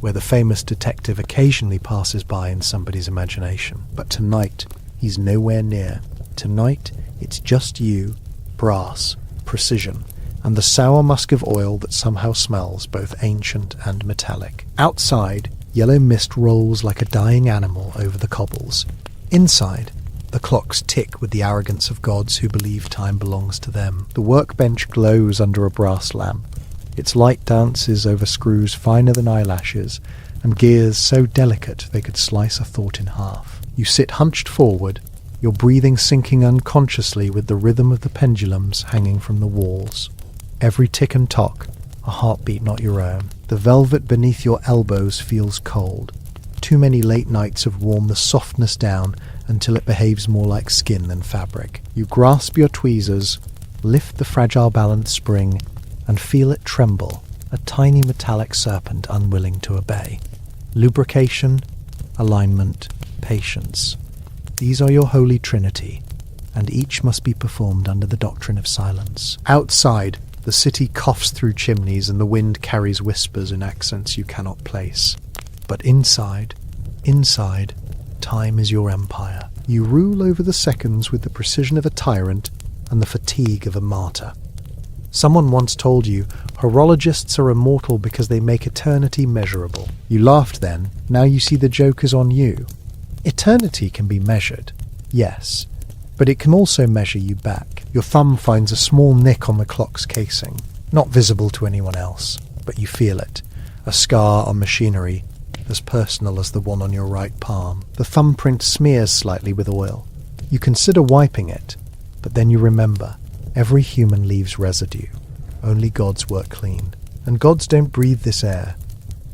where the famous detective occasionally passes by in somebody's imagination. But tonight, he's nowhere near. Tonight, it's just you, brass, precision, and the sour musk of oil that somehow smells both ancient and metallic. Outside, yellow mist rolls like a dying animal over the cobbles. Inside, the clocks tick with the arrogance of gods who believe time belongs to them. The workbench glows under a brass lamp. Its light dances over screws finer than eyelashes, and gears so delicate they could slice a thought in half. You sit hunched forward, your breathing syncing unconsciously with the rhythm of the pendulums hanging from the walls. Every tick and tock, a heartbeat not your own. The velvet beneath your elbows feels cold. Too many late nights have worn the softness down until it behaves more like skin than fabric. You grasp your tweezers, lift the fragile balance spring, and feel it tremble, a tiny metallic serpent unwilling to obey. Lubrication, alignment, patience. These are your holy trinity, and each must be performed under the doctrine of silence. Outside, the city coughs through chimneys and the wind carries whispers in accents you cannot place. But inside, time is your empire. You rule over the seconds with the precision of a tyrant and the fatigue of a martyr. Someone once told you, horologists are immortal because they make eternity measurable. You laughed then, now you see the joke is on you. Eternity can be measured, yes, but it can also measure you back. Your thumb finds a small nick on the clock's casing, not visible to anyone else, but you feel it, a scar on machinery as personal as the one on your right palm. The thumbprint smears slightly with oil. You consider wiping it, but then you remember, every human leaves residue. Only gods work clean. And gods don't breathe this air.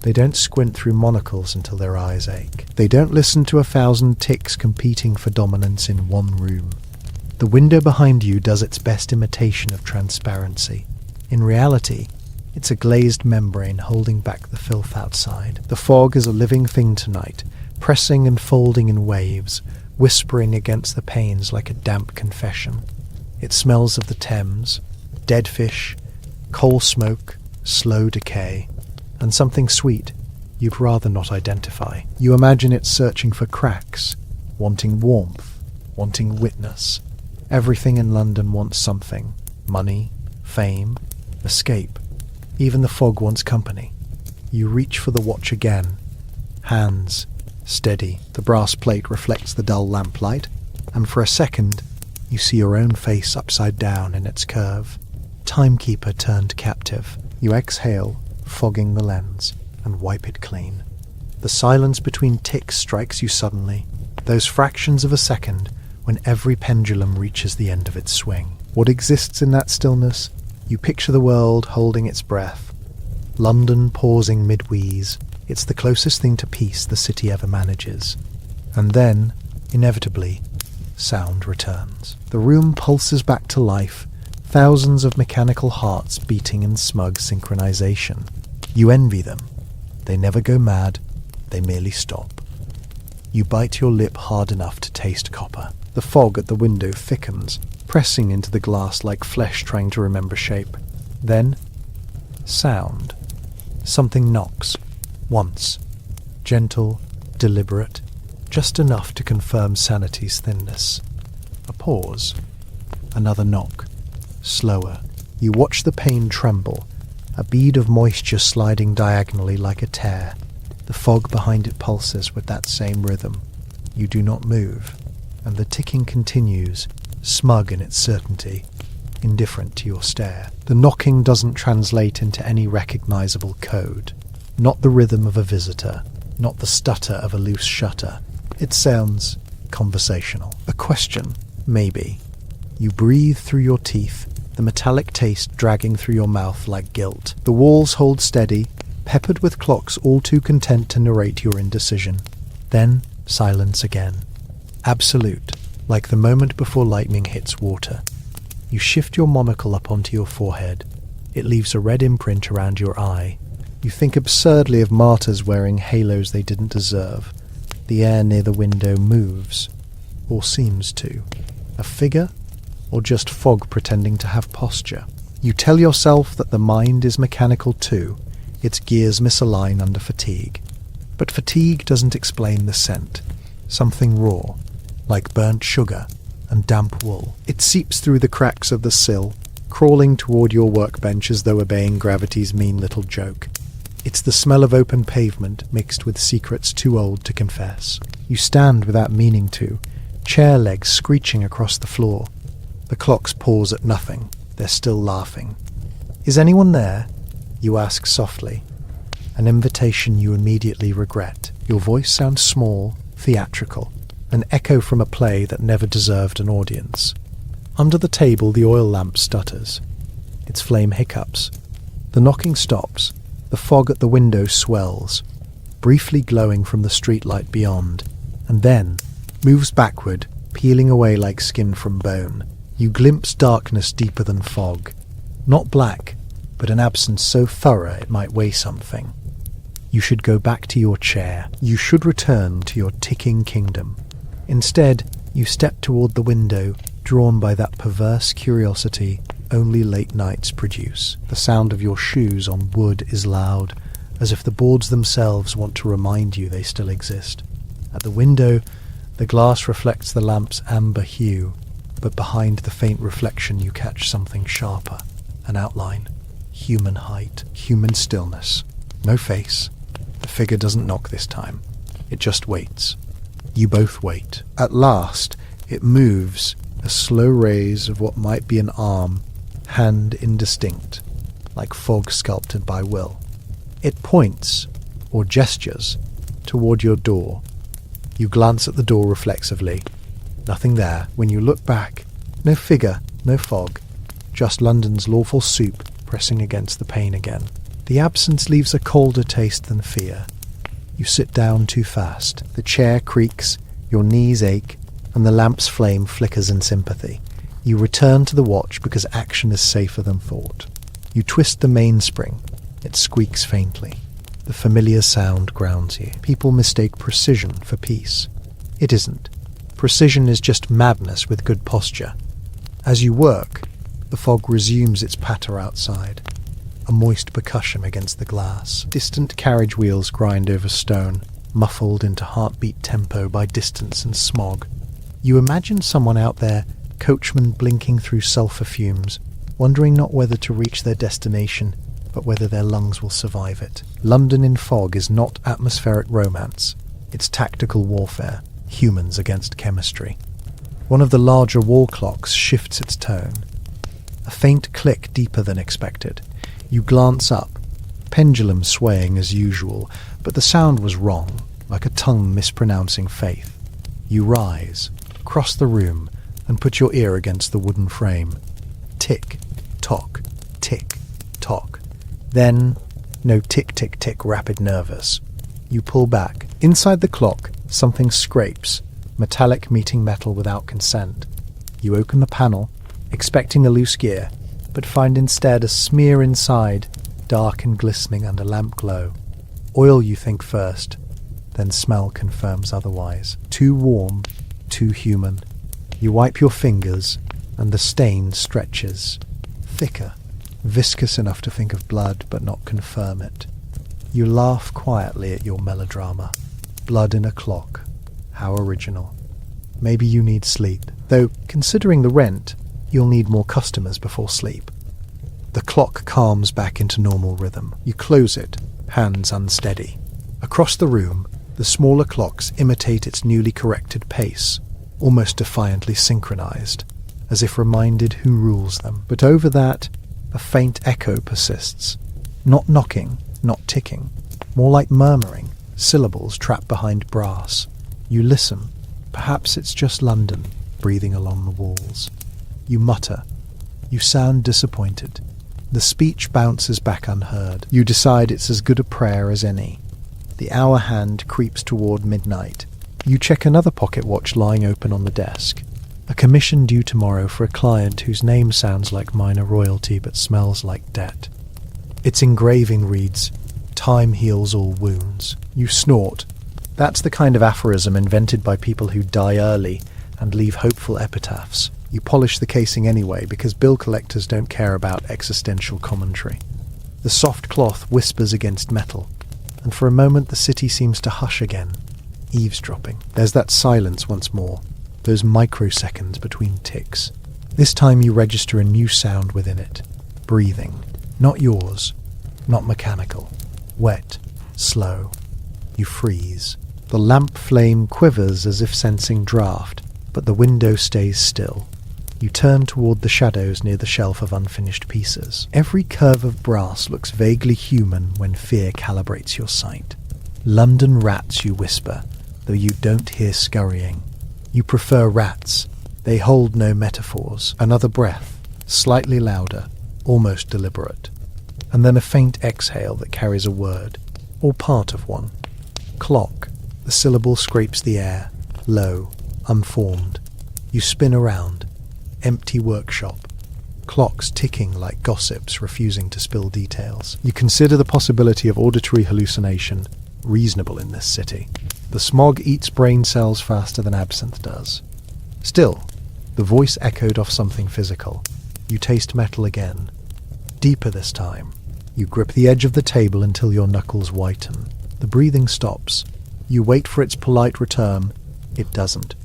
They don't squint through monocles until their eyes ache. They don't listen to 1,000 ticks competing for dominance in one room. The window behind you does its best imitation of transparency. In reality, it's a glazed membrane holding back the filth outside. The fog is a living thing tonight, pressing and folding in waves, whispering against the panes like a damp confession. It smells of the Thames, dead fish, coal smoke, slow decay, and something sweet you'd rather not identify. You imagine it searching for cracks, wanting warmth, wanting witness. Everything in London wants something. Money, fame, escape. Even the fog wants company. You reach for the watch again. Hands, steady. The brass plate reflects the dull lamplight, and for a second, you see your own face upside down in its curve. Timekeeper turned captive. You exhale, fogging the lens, and wipe it clean. The silence between ticks strikes you suddenly, those fractions of a second when every pendulum reaches the end of its swing. What exists in that stillness? You picture the world holding its breath, London pausing mid-wheeze. It's the closest thing to peace the city ever manages. And then, inevitably, sound returns. The room pulses back to life, thousands of mechanical hearts beating in smug synchronization. You envy them. They never go mad, they merely stop. You bite your lip hard enough to taste copper. The fog at the window thickens, pressing into the glass like flesh trying to remember shape. Then, sound. Something knocks. Once. Gentle, deliberate, just enough to confirm sanity's thinness. A pause. Another knock. Slower. You watch the pane tremble, a bead of moisture sliding diagonally like a tear. The fog behind it pulses with that same rhythm. You do not move, and the ticking continues, smug in its certainty, indifferent to your stare. The knocking doesn't translate into any recognizable code. Not the rhythm of a visitor, not the stutter of a loose shutter. It sounds conversational. A question, maybe. You breathe through your teeth, the metallic taste dragging through your mouth like guilt. The walls hold steady, peppered with clocks all too content to narrate your indecision. Then silence again. Absolute, like the moment before lightning hits water. You shift your monocle up onto your forehead. It leaves a red imprint around your eye. You think absurdly of martyrs wearing halos they didn't deserve. The air near the window moves, or seems to. A figure, or just fog pretending to have posture? You tell yourself that the mind is mechanical too. Its gears misalign under fatigue. But fatigue doesn't explain the scent. Something raw, like burnt sugar and damp wool. It seeps through the cracks of the sill, crawling toward your workbench as though obeying gravity's mean little joke. It's the smell of open pavement mixed with secrets too old to confess. You stand without meaning to, chair legs screeching across the floor. The clocks pause at nothing. They're still laughing. "Is anyone there?" you ask softly. An invitation you immediately regret. Your voice sounds small, theatrical, an echo from a play that never deserved an audience. Under the table, the oil lamp stutters. Its flame hiccups. The knocking stops. The fog at the window swells, briefly glowing from the streetlight beyond, and then moves backward, peeling away like skin from bone. You glimpse darkness deeper than fog. Not black, but an absence so thorough it might weigh something. You should go back to your chair. You should return to your ticking kingdom. Instead, you step toward the window, drawn by that perverse curiosity only late nights produce. The sound of your shoes on wood is loud, as if the boards themselves want to remind you they still exist. At the window, the glass reflects the lamp's amber hue, but behind the faint reflection you catch something sharper, an outline, human height, human stillness. No face. The figure doesn't knock this time. It just waits. You both wait. At last, it moves, a slow raise of what might be an arm, hand indistinct, like fog sculpted by will. It points, or gestures, toward your door. You glance at the door reflexively. Nothing there. When you look back, no figure, no fog, just London's lawful soup pressing against the pane again. The absence leaves a colder taste than fear. You sit down too fast. The chair creaks, your knees ache, and the lamp's flame flickers in sympathy. You return to the watch because action is safer than thought. You twist the mainspring. It squeaks faintly. The familiar sound grounds you. People mistake precision for peace. It isn't. Precision is just madness with good posture. As you work, the fog resumes its patter outside, a moist percussion against the glass. Distant carriage wheels grind over stone, muffled into heartbeat tempo by distance and smog. You imagine someone out there, coachmen blinking through sulfur fumes, wondering not whether to reach their destination, but whether their lungs will survive it. London in fog is not atmospheric romance. It's tactical warfare, humans against chemistry. One of the larger wall clocks shifts its tone. A faint click deeper than expected. You glance up, pendulum swaying as usual, but the sound was wrong, like a tongue mispronouncing faith. You rise, cross the room, and put your ear against the wooden frame. Tick, tock, tick, tock. Then, no tick, tick, tick, rapid nervous. You pull back. Inside the clock, something scrapes, metallic meeting metal without consent. You open the panel, expecting a loose gear, but find instead a smear inside, dark and glistening under lamp glow. Oil, you think first, then smell confirms otherwise. Too warm, too human. You wipe your fingers, and the stain stretches. Thicker, viscous enough to think of blood but not confirm it. You laugh quietly at your melodrama. Blood in a clock. How original. Maybe you need sleep, though, considering the rent, you'll need more customers before sleep. The clock calms back into normal rhythm. You close it, hands unsteady. Across the room, the smaller clocks imitate its newly corrected pace, almost defiantly synchronized, as if reminded who rules them. But over that, a faint echo persists. Not knocking, not ticking, more like murmuring, syllables trapped behind brass. You listen. Perhaps it's just London, breathing along the walls. You mutter. You sound disappointed. The speech bounces back unheard. You decide it's as good a prayer as any. The hour hand creeps toward midnight. You check another pocket watch lying open on the desk. A commission due tomorrow for a client whose name sounds like minor royalty but smells like debt. Its engraving reads, "Time heals all wounds." You snort. That's the kind of aphorism invented by people who die early and leave hopeful epitaphs. You polish the casing anyway because bill collectors don't care about existential commentary. The soft cloth whispers against metal, and for a moment the city seems to hush again, eavesdropping. There's that silence once more, those microseconds between ticks. This time you register a new sound within it. Breathing. Not yours. Not mechanical. Wet. Slow. You freeze. The lamp flame quivers as if sensing draft, but the window stays still. You turn toward the shadows near the shelf of unfinished pieces. Every curve of brass looks vaguely human when fear calibrates your sight. London rats, you whisper, though you don't hear scurrying. You prefer rats. They hold no metaphors. Another breath, slightly louder, almost deliberate. And then a faint exhale that carries a word, or part of one. Clock. The syllable scrapes the air, low, unformed. You spin around. Empty workshop. Clocks ticking like gossips refusing to spill details. You consider the possibility of auditory hallucination reasonable in this city. The smog eats brain cells faster than absinthe does. Still, the voice echoed off something physical. You taste metal again. Deeper this time. You grip the edge of the table until your knuckles whiten. The breathing stops. You wait for its polite return. It doesn't.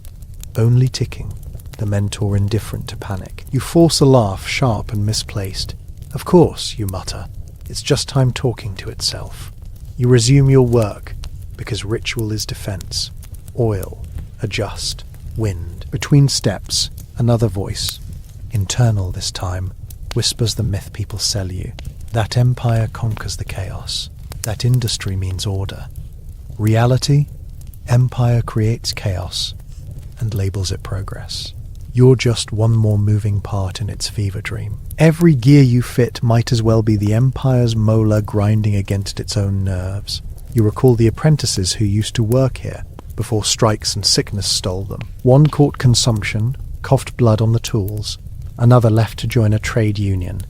Only ticking. The mentor indifferent to panic. You force a laugh, sharp and misplaced. Of course, you mutter. It's just time talking to itself. You resume your work, because ritual is defense. Oil. Adjust. Wind. Between steps, another voice. Internal this time, whispers the myth people sell you. That empire conquers the chaos. That industry means order. Reality? Empire creates chaos and labels it progress. You're just one more moving part in its fever dream. Every gear you fit might as well be the Empire's molar grinding against its own nerves. You recall the apprentices who used to work here before strikes and sickness stole them. One caught consumption, coughed blood on the tools. Another left to join a trade union.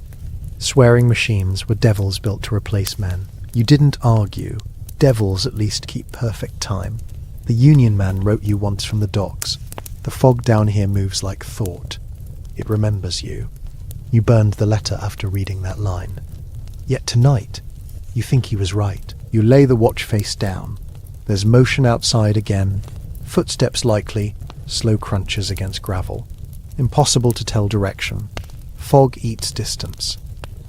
Swearing machines were devils built to replace men. You didn't argue. Devils at least keep perfect time. The union man wrote you once from the docks. The fog down here moves like thought. It remembers you. You burned the letter after reading that line. Yet tonight, you think he was right. You lay the watch face down. There's motion outside again. Footsteps likely, slow crunches against gravel. Impossible to tell direction. Fog eats distance.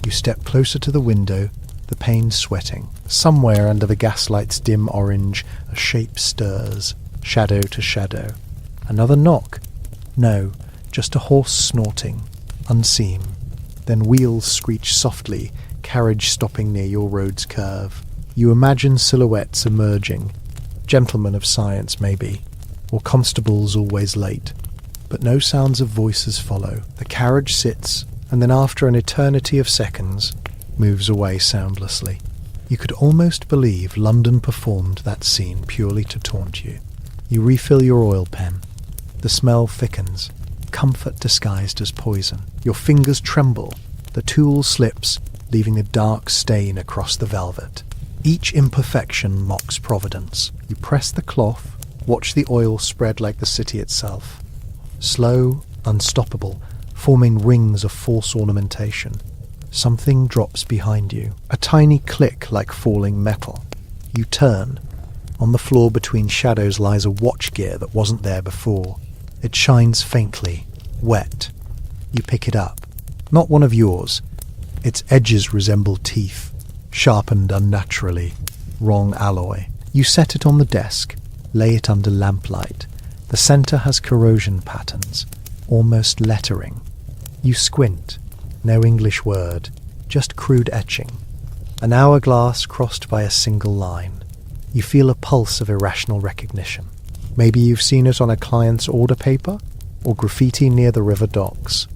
You step closer to the window, the panes sweating. Somewhere under the gaslight's dim orange, a shape stirs, shadow to shadow. Another knock. No, just a horse snorting, unseen. Then wheels screech softly, carriage stopping near your road's curve. You imagine silhouettes emerging. Gentlemen of science, maybe, or constables always late. But no sounds of voices follow. The carriage sits, and then after an eternity of seconds, moves away soundlessly. You could almost believe London performed that scene purely to taunt you. You refill your oil pen. The smell thickens, comfort disguised as poison. Your fingers tremble. The tool slips, leaving a dark stain across the velvet. Each imperfection mocks providence. You press the cloth, watch the oil spread like the city itself. Slow, unstoppable, forming rings of false ornamentation. Something drops behind you, a tiny click like falling metal. You turn. On the floor between shadows lies a watch gear that wasn't there before. It shines faintly, wet. You pick it up. Not one of yours. Its edges resemble teeth, sharpened unnaturally. Wrong alloy. You set it on the desk, lay it under lamplight. The center has corrosion patterns, almost lettering. You squint. No English word, just crude etching. An hourglass crossed by a single line. You feel a pulse of irrational recognition. Maybe you've seen it on a client's order paper, or graffiti near the river docks.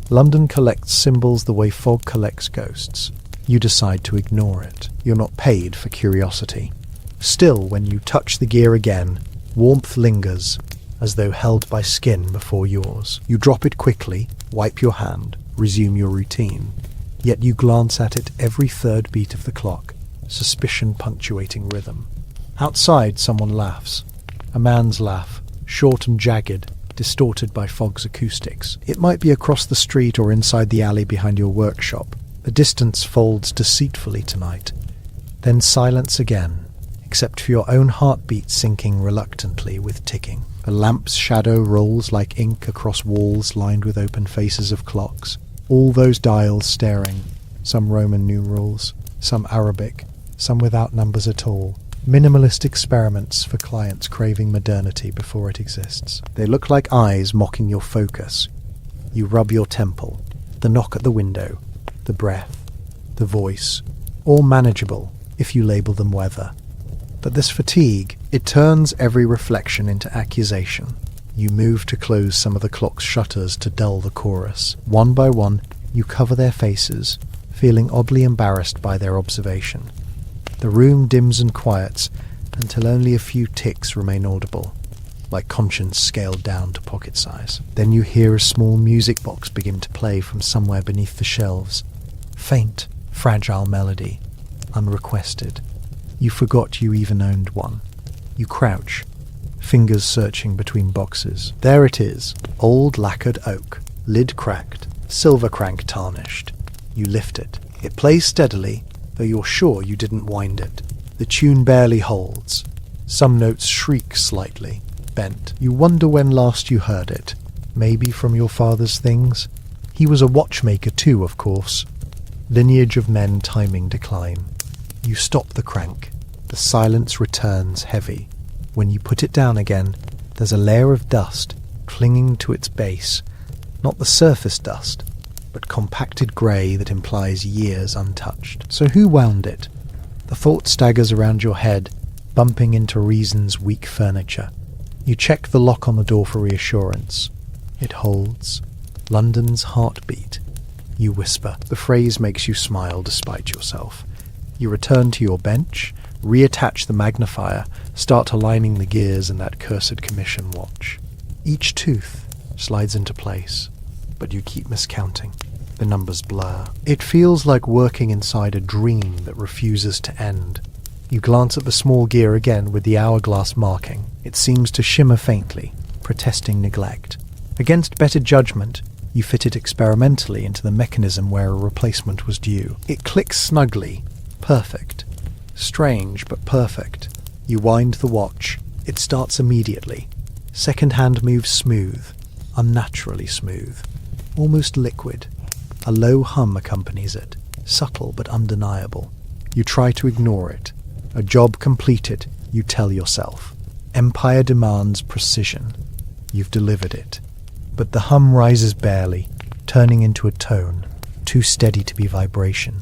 London collects symbols the way fog collects ghosts. You decide to ignore it. You're not paid for curiosity. Still, when you touch the gear again, warmth lingers, as though held by skin before yours. You drop it quickly, wipe your hand, resume your routine. Yet you glance at it every third beat of the clock, suspicion punctuating rhythm. Outside, someone laughs. A man's laugh, short and jagged, distorted by fog's acoustics. It might be across the street or inside the alley behind your workshop. The distance folds deceitfully tonight. Then silence again, except for your own heartbeat sinking reluctantly with ticking. The lamp's shadow rolls like ink across walls lined with open faces of clocks. All those dials staring, some Roman numerals, some Arabic, some without numbers at all. Minimalist experiments for clients craving modernity before it exists. They look like eyes mocking your focus. You rub your temple, the knock at the window, the breath, the voice, all manageable if you label them weather. But this fatigue, it turns every reflection into accusation. You move to close some of the clock's shutters to dull the chorus. One by one, you cover their faces, feeling oddly embarrassed by their observation. The room dims and quiets until only a few ticks remain audible, like conscience scaled down to pocket size. Then you hear a small music box begin to play from somewhere beneath the shelves. Faint, fragile melody, unrequested. You forgot you even owned one. You crouch, fingers searching between boxes. There it is, old lacquered oak, lid cracked, silver crank tarnished. You lift it. It plays steadily, though you're sure you didn't wind it. The tune barely holds. Some notes shriek slightly, bent. You wonder when last you heard it. Maybe from your father's things? He was a watchmaker too, of course. Lineage of men timing decline. You stop the crank. The silence returns heavy. When you put it down again, there's a layer of dust clinging to its base. Not the surface dust, but compacted grey that implies years untouched. So who wound it? The thought staggers around your head, bumping into reason's weak furniture. You check the lock on the door for reassurance. It holds. London's heartbeat. You whisper. The phrase makes you smile despite yourself. You return to your bench, reattach the magnifier, start aligning the gears in that cursed commission watch. Each tooth slides into place, but you keep miscounting. The numbers blur. It feels like working inside a dream that refuses to end. You glance at the small gear again with the hourglass marking. It seems to shimmer faintly, protesting neglect. Against better judgment, you fit it experimentally into the mechanism where a replacement was due. It clicks snugly. Perfect. Strange, but perfect. You wind the watch. It starts immediately. Second hand moves smooth. Unnaturally smooth. Almost liquid. A low hum accompanies it. Subtle but undeniable. You try to ignore it. A job completed, you tell yourself. Empire demands precision. You've delivered it. But the hum rises barely, turning into a tone, too steady to be vibration,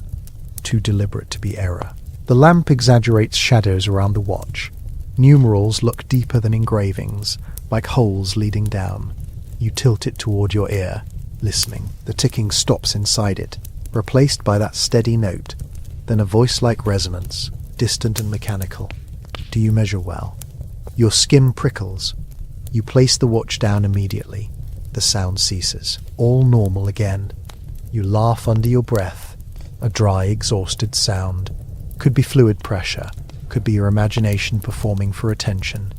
too deliberate to be error. The lamp exaggerates shadows around the watch. Numerals look deeper than engravings, like holes leading down. You tilt it toward your ear, listening. The ticking stops inside it, replaced by that steady note, then a voice-like resonance, distant and mechanical. Do you measure well? Your skin prickles. You place the watch down immediately. The sound ceases. All normal again. You laugh under your breath. A dry, exhausted sound. Could be fluid pressure. Could be your imagination performing for attention.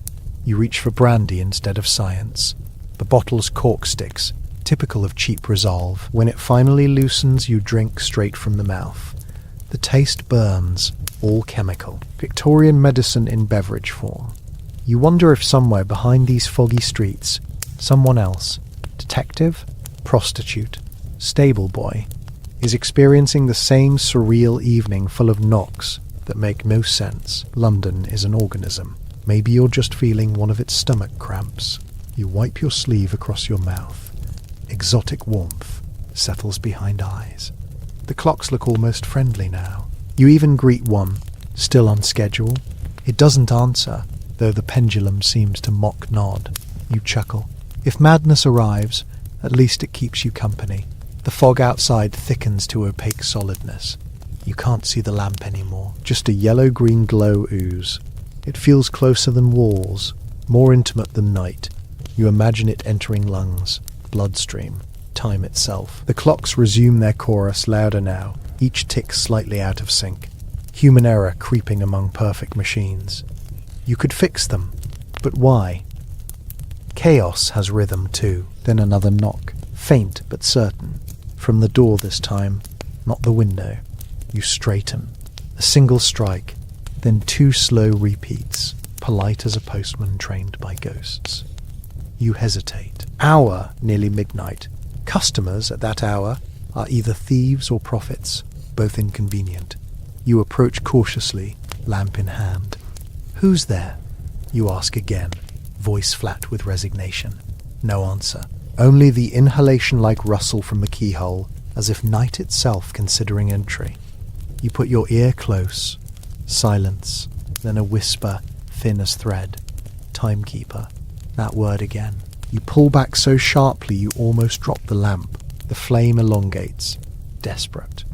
You reach for brandy instead of science. The bottle's cork sticks, typical of cheap resolve. When it finally loosens, you drink straight from the mouth. The taste burns, all chemical. Victorian medicine in beverage form. You wonder if somewhere behind these foggy streets, someone else, detective, prostitute, stable boy, is experiencing the same surreal evening full of knocks that make no sense. London is an organism. Maybe you're just feeling one of its stomach cramps. You wipe your sleeve across your mouth. Exotic warmth settles behind eyes. The clocks look almost friendly now. You even greet one, still on schedule. It doesn't answer, though the pendulum seems to mock nod. You chuckle. If madness arrives, at least it keeps you company. The fog outside thickens to opaque solidness. You can't see the lamp anymore, just a yellow-green glow ooze. It feels closer than walls, more intimate than night. You imagine it entering lungs, bloodstream, time itself. The clocks resume their chorus louder now, each tick slightly out of sync. Human error creeping among perfect machines. You could fix them, but why? Chaos has rhythm too. Then another knock, faint but certain. From the door this time, not the window. You straighten. A single strike, then 2 slow repeats, polite as a postman trained by ghosts. You hesitate. Hour, nearly midnight. Customers at that hour are either thieves or prophets, both inconvenient. You approach cautiously, lamp in hand. "Who's there?" you ask again, voice flat with resignation. No answer. Only the inhalation-like rustle from the keyhole, as if night itself considering entry. You put your ear close. Silence, then a whisper, thin as thread. "Timekeeper." That word again. You pull back so sharply you almost drop the lamp. The flame elongates. Desperate.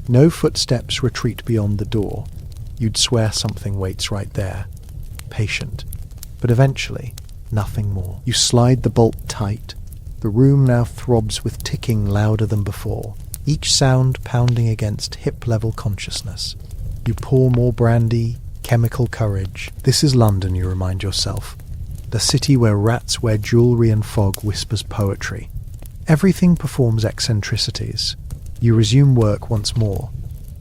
No footsteps retreat beyond the door. You'd swear something waits right there. Patient. But eventually, nothing more. You slide the bolt tight. The room now throbs with ticking louder than before, each sound pounding against hip-level consciousness. You pour more brandy, chemical courage. This is London, you remind yourself. The city where rats wear jewellery and fog whispers poetry. Everything performs eccentricities. You resume work once more.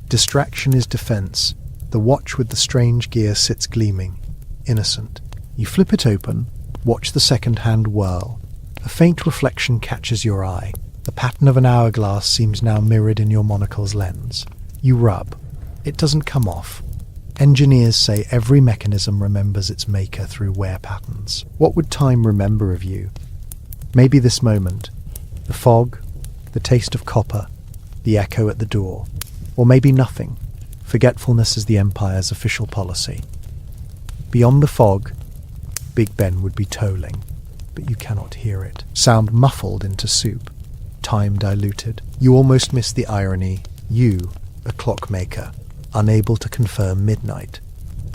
Distraction is defence. The watch with the strange gear sits gleaming, innocent. You flip it open, watch the second-hand whirl. A faint reflection catches your eye. The pattern of an hourglass seems now mirrored in your monocle's lens. You rub. It doesn't come off. Engineers say every mechanism remembers its maker through wear patterns. What would time remember of you? Maybe this moment. The fog, the taste of copper, the echo at the door. Or maybe nothing. Forgetfulness is the Empire's official policy. Beyond the fog, Big Ben would be tolling, but you cannot hear it. Sound muffled into soup. Time diluted. You almost miss the irony. You, a clockmaker, unable to confirm midnight.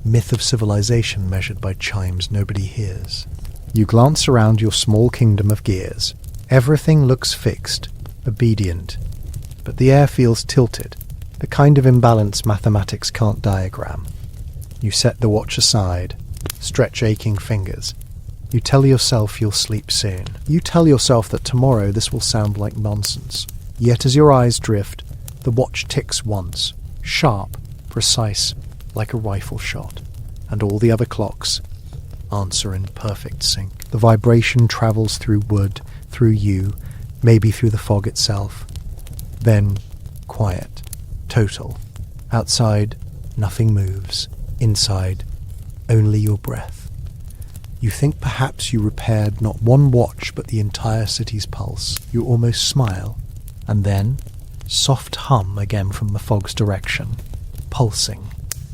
Myth of civilization measured by chimes nobody hears. You glance around your small kingdom of gears. Everything looks fixed, obedient, but the air feels tilted, the kind of imbalance mathematics can't diagram. You set the watch aside, stretch aching fingers. You tell yourself you'll sleep soon. You tell yourself that tomorrow this will sound like nonsense. Yet as your eyes drift, the watch ticks once, sharp, precise, like a rifle shot, and all the other clocks answer in perfect sync. The vibration travels through wood, through you, maybe through the fog itself. Then, quiet, total. Outside, nothing moves. Inside, only your breath. You think perhaps you repaired not one watch but the entire city's pulse. You almost smile, and then, soft hum again from the fog's direction, pulsing.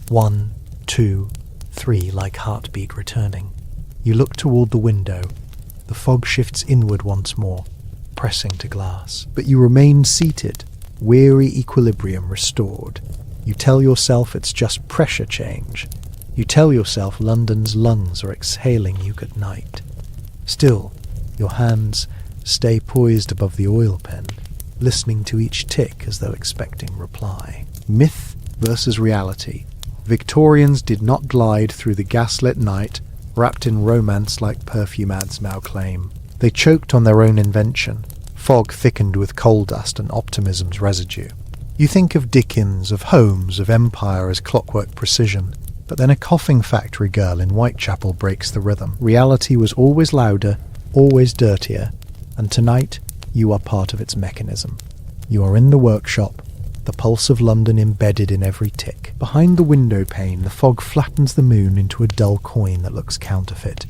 1, 2, 3, like heartbeat returning. You look toward the window. The fog shifts inward once more, pressing to glass. But you remain seated, weary equilibrium restored. You tell yourself it's just pressure change. You tell yourself London's lungs are exhaling you good night. Still, your hands stay poised above the oil pen, listening to each tick as though expecting reply. Myth versus reality. Victorians did not glide through the gaslit night, wrapped in romance like perfume ads now claim. They choked on their own invention, fog thickened with coal dust and optimism's residue. You think of Dickens, of Holmes, of Empire as clockwork precision, but then a coughing factory girl in Whitechapel breaks the rhythm. Reality was always louder, always dirtier, and tonight you are part of its mechanism. You are in the workshop, the pulse of London embedded in every tick. Behind the window pane, the fog flattens the moon into a dull coin that looks counterfeit.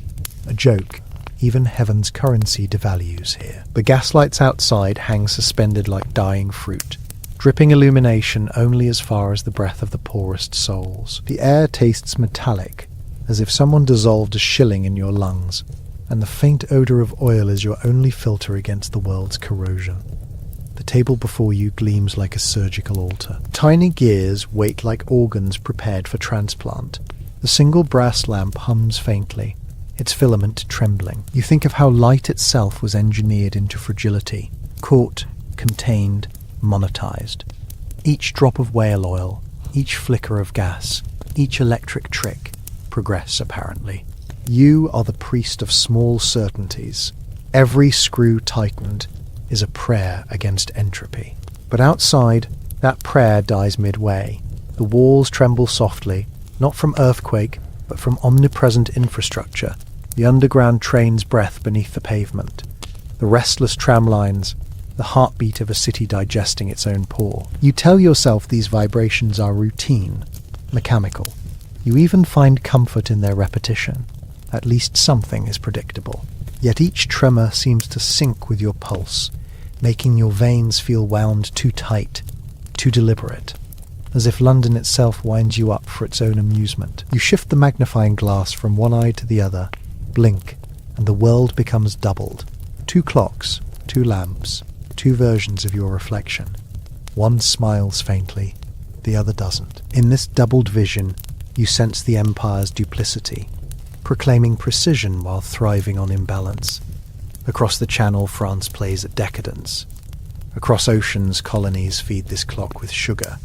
A joke. Even heaven's currency devalues here. The gaslights outside hang suspended like dying fruit, dripping illumination only as far as the breath of the poorest souls. The air tastes metallic, as if someone dissolved a shilling in your lungs, and the faint odour of oil is your only filter against the world's corrosion. The table before you gleams like a surgical altar. Tiny gears wait like organs prepared for transplant. The single brass lamp hums faintly, its filament trembling. You think of how light itself was engineered into fragility, caught, contained, monetized. Each drop of whale oil, each flicker of gas, each electric trick, progress apparently. You are the priest of small certainties. Every screw tightened is a prayer against entropy. But outside, that prayer dies midway. The walls tremble softly, not from earthquake, but from omnipresent infrastructure. The underground train's breath beneath the pavement. The restless tram lines, the heartbeat of a city digesting its own pour. You tell yourself these vibrations are routine, mechanical. You even find comfort in their repetition. At least something is predictable. Yet each tremor seems to sync with your pulse, making your veins feel wound too tight, too deliberate, as if London itself winds you up for its own amusement. You shift the magnifying glass from one eye to the other, blink, and the world becomes doubled. 2 clocks, 2 lamps, 2 versions of your reflection. One smiles faintly, the other doesn't. In this doubled vision, you sense the Empire's duplicity, proclaiming precision while thriving on imbalance. Across the Channel, France plays at decadence. Across oceans, colonies feed this clock with sugar,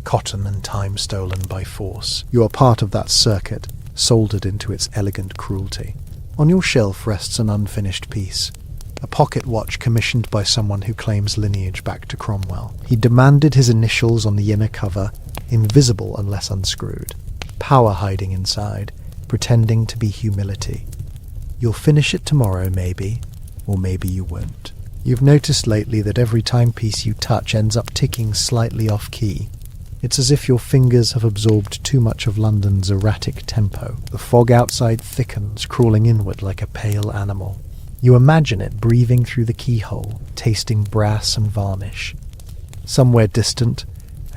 cotton and time stolen by force. You are part of that circuit, soldered into its elegant cruelty. On your shelf rests an unfinished piece, a pocket watch commissioned by someone who claims lineage back to Cromwell. He demanded his initials on the inner cover, invisible unless unscrewed, power hiding inside, pretending to be humility. You'll finish it tomorrow, maybe, or maybe you won't. You've noticed lately that every timepiece you touch ends up ticking slightly off-key. It's as if your fingers have absorbed too much of London's erratic tempo. The fog outside thickens, crawling inward like a pale animal. You imagine it breathing through the keyhole, tasting brass and varnish. Somewhere distant,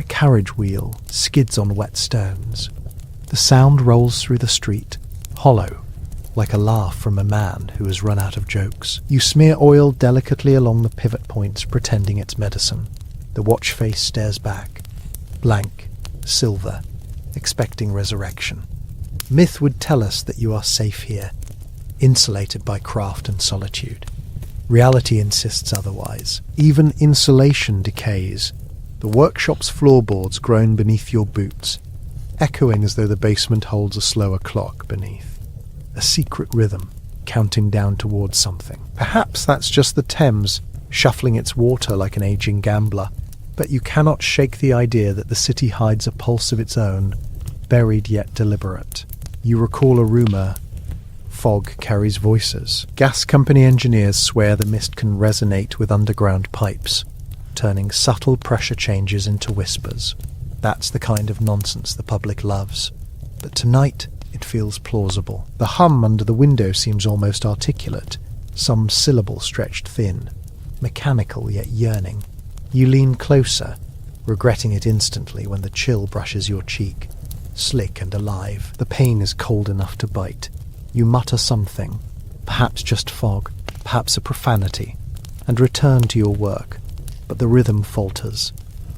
a carriage wheel skids on wet stones. The sound rolls through the street, hollow, like a laugh from a man who has run out of jokes. You smear oil delicately along the pivot points, pretending it's medicine. The watch face stares back, blank, silver, expecting resurrection. Myth would tell us that you are safe here, insulated by craft and solitude. Reality insists otherwise. Even insulation decays. The workshop's floorboards groan beneath your boots, echoing as though the basement holds a slower clock beneath. A secret rhythm, counting down towards something. Perhaps that's just the Thames, shuffling its water like an aging gambler. But you cannot shake the idea that the city hides a pulse of its own, buried yet deliberate. You recall a rumour. Fog carries voices. Gas company engineers swear the mist can resonate with underground pipes, turning subtle pressure changes into whispers. That's the kind of nonsense the public loves. But tonight, it feels plausible. The hum under the window seems almost articulate, some syllable stretched thin, mechanical yet yearning. You lean closer, regretting it instantly when the chill brushes your cheek. Slick and alive, the pain is cold enough to bite. You mutter something, perhaps just fog, perhaps a profanity, and return to your work. But the rhythm falters.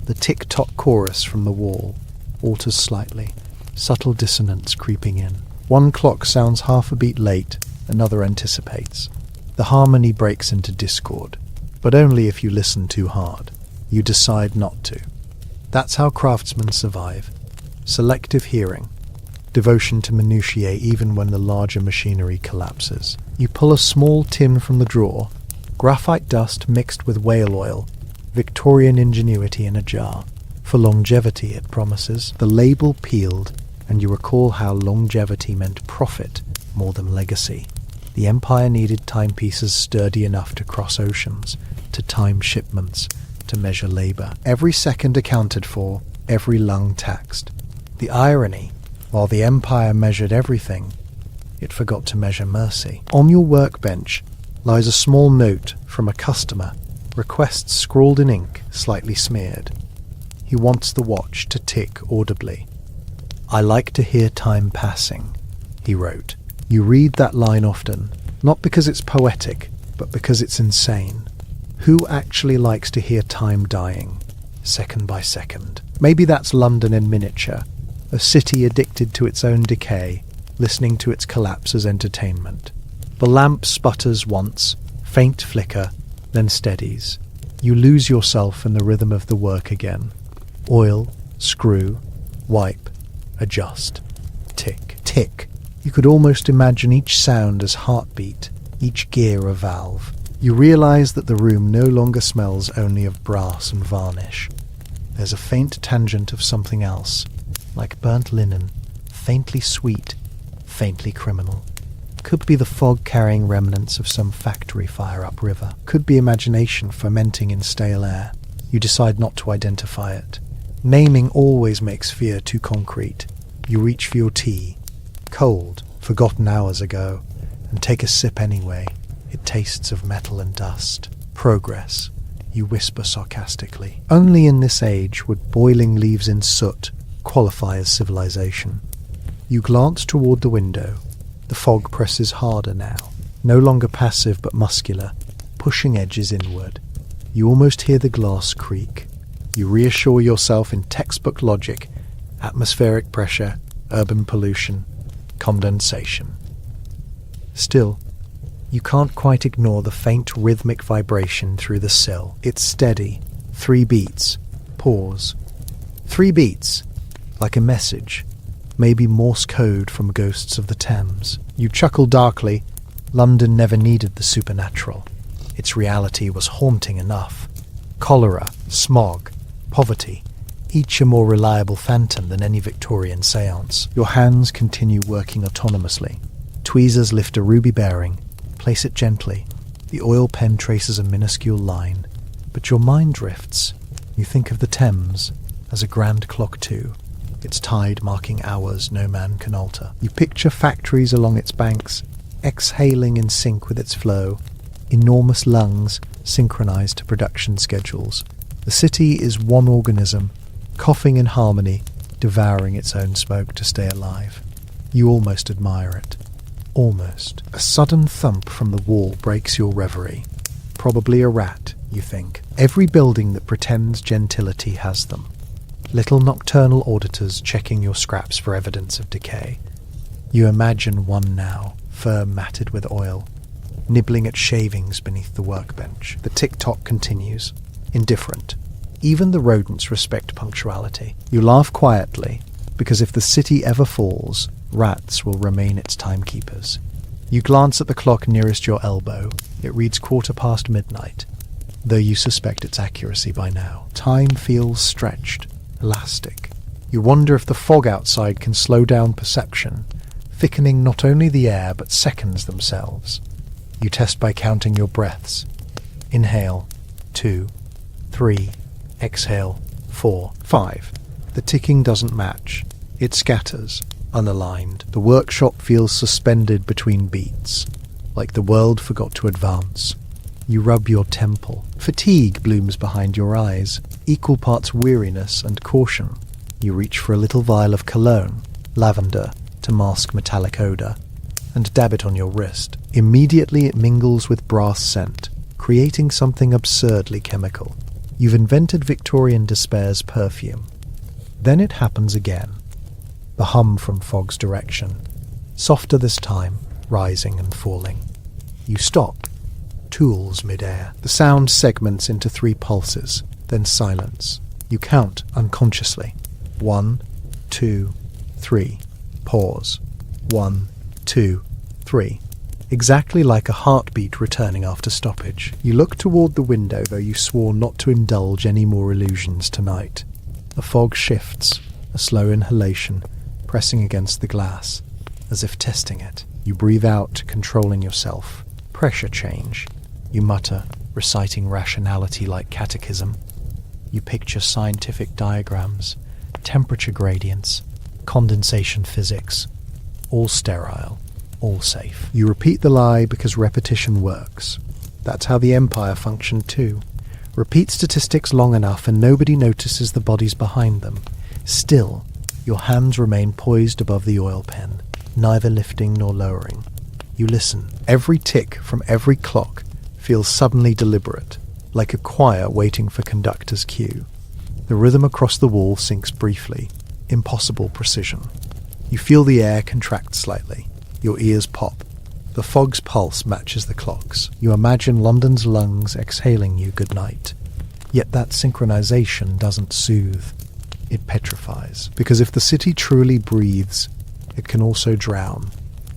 The tick-tock chorus from the wall alters slightly, subtle dissonance creeping in. One clock sounds half a beat late, another anticipates. The harmony breaks into discord, but only if you listen too hard. You decide not to. That's how craftsmen survive. Selective hearing. Devotion to minutiae even when the larger machinery collapses. You pull a small tin from the drawer, graphite dust mixed with whale oil, Victorian ingenuity in a jar. For longevity, it promises. The label peeled, and you recall how longevity meant profit more than legacy. The Empire needed timepieces sturdy enough to cross oceans, to time shipments, to measure labour. Every second accounted for, every lung taxed. The irony, while the Empire measured everything, it forgot to measure mercy. On your workbench lies a small note from a customer, requests scrawled in ink, slightly smeared. He wants the watch to tick audibly. "I like to hear time passing," he wrote. You read that line often, not because it's poetic, but because it's insane. Who actually likes to hear time dying, second by second? Maybe that's London in miniature, a city addicted to its own decay, listening to its collapse as entertainment. The lamp sputters once, faint flicker, then steadies. You lose yourself in the rhythm of the work again. Oil, screw, wipe, adjust. Tick, tick. You could almost imagine each sound as heartbeat, each gear a valve. You realize that the room no longer smells only of brass and varnish. There's a faint tangent of something else, like burnt linen, faintly sweet, faintly criminal. Could be the fog carrying remnants of some factory fire upriver. Could be imagination fermenting in stale air. You decide not to identify it. Naming always makes fear too concrete. You reach for your tea, cold, forgotten hours ago, and take a sip anyway. It tastes of metal and dust. Progress, you whisper sarcastically. Only in this age would boiling leaves in soot qualify as civilization. You glance toward the window. The fog presses harder now, no longer passive but muscular, pushing edges inward. You almost hear the glass creak. You reassure yourself in textbook logic: atmospheric pressure, urban pollution, condensation. Still, you can't quite ignore the faint rhythmic vibration through the sill. It's steady. 3 beats. Pause. 3 beats. Like a message. Maybe Morse code from ghosts of the Thames. You chuckle darkly. London never needed the supernatural. Its reality was haunting enough. Cholera, smog, poverty, each a more reliable phantom than any Victorian séance. Your hands continue working autonomously. Tweezers lift a ruby bearing. Place it gently. The oil pen traces a minuscule line. But your mind drifts. You think of the Thames as a grand clock too. Its tide marking hours no man can alter. You picture factories along its banks, exhaling in sync with its flow, enormous lungs synchronized to production schedules. The city is one organism, coughing in harmony, devouring its own smoke to stay alive. You almost admire it. Almost. A sudden thump from the wall breaks your reverie. Probably a rat, you think. Every building that pretends gentility has them. Little nocturnal auditors checking your scraps for evidence of decay. You imagine one now, fur matted with oil, nibbling at shavings beneath the workbench. The tick-tock continues, indifferent. Even the rodents respect punctuality. You laugh quietly, because if the city ever falls, rats will remain its timekeepers. You glance at the clock nearest your elbow. It reads midnight, though you suspect its accuracy by now. Time feels stretched, elastic. You wonder if the fog outside can slow down perception, thickening not only the air but seconds themselves. You test by counting your breaths. Inhale, 2, 3, exhale, 4, 5. The ticking doesn't match. It scatters, unaligned. The workshop feels suspended between beats, like the world forgot to advance. You rub your temple. Fatigue blooms behind your eyes, equal parts weariness and caution. You reach for a little vial of cologne, lavender, to mask metallic odor, and dab it on your wrist. Immediately it mingles with brass scent, creating something absurdly chemical. You've invented Victorian despair's perfume. Then it happens again. The hum from fog's direction, softer this time, rising and falling. You stop. Tools mid-air. The sound segments into 3 pulses, then silence. You count unconsciously. 1, 2, 3. Pause. 1, 2, 3. Exactly like a heartbeat returning after stoppage. You look toward the window, though you swore not to indulge any more illusions tonight. The fog shifts, a slow inhalation, pressing against the glass, as if testing it. You breathe out, controlling yourself. Pressure change. You mutter, reciting rationality like catechism. You picture scientific diagrams, temperature gradients, condensation physics, all sterile, all safe. You repeat the lie because repetition works. That's how the Empire functioned too. Repeat statistics long enough and nobody notices the bodies behind them. Still, your hands remain poised above the oil pen, neither lifting nor lowering. You listen. Every tick from every clock feels suddenly deliberate, like a choir waiting for conductor's cue. The rhythm across the wall sinks briefly, impossible precision. You feel the air contract slightly. Your ears pop. The fog's pulse matches the clock's. You imagine London's lungs exhaling you goodnight. Yet that synchronization doesn't soothe. It petrifies. Because if the city truly breathes, it can also drown.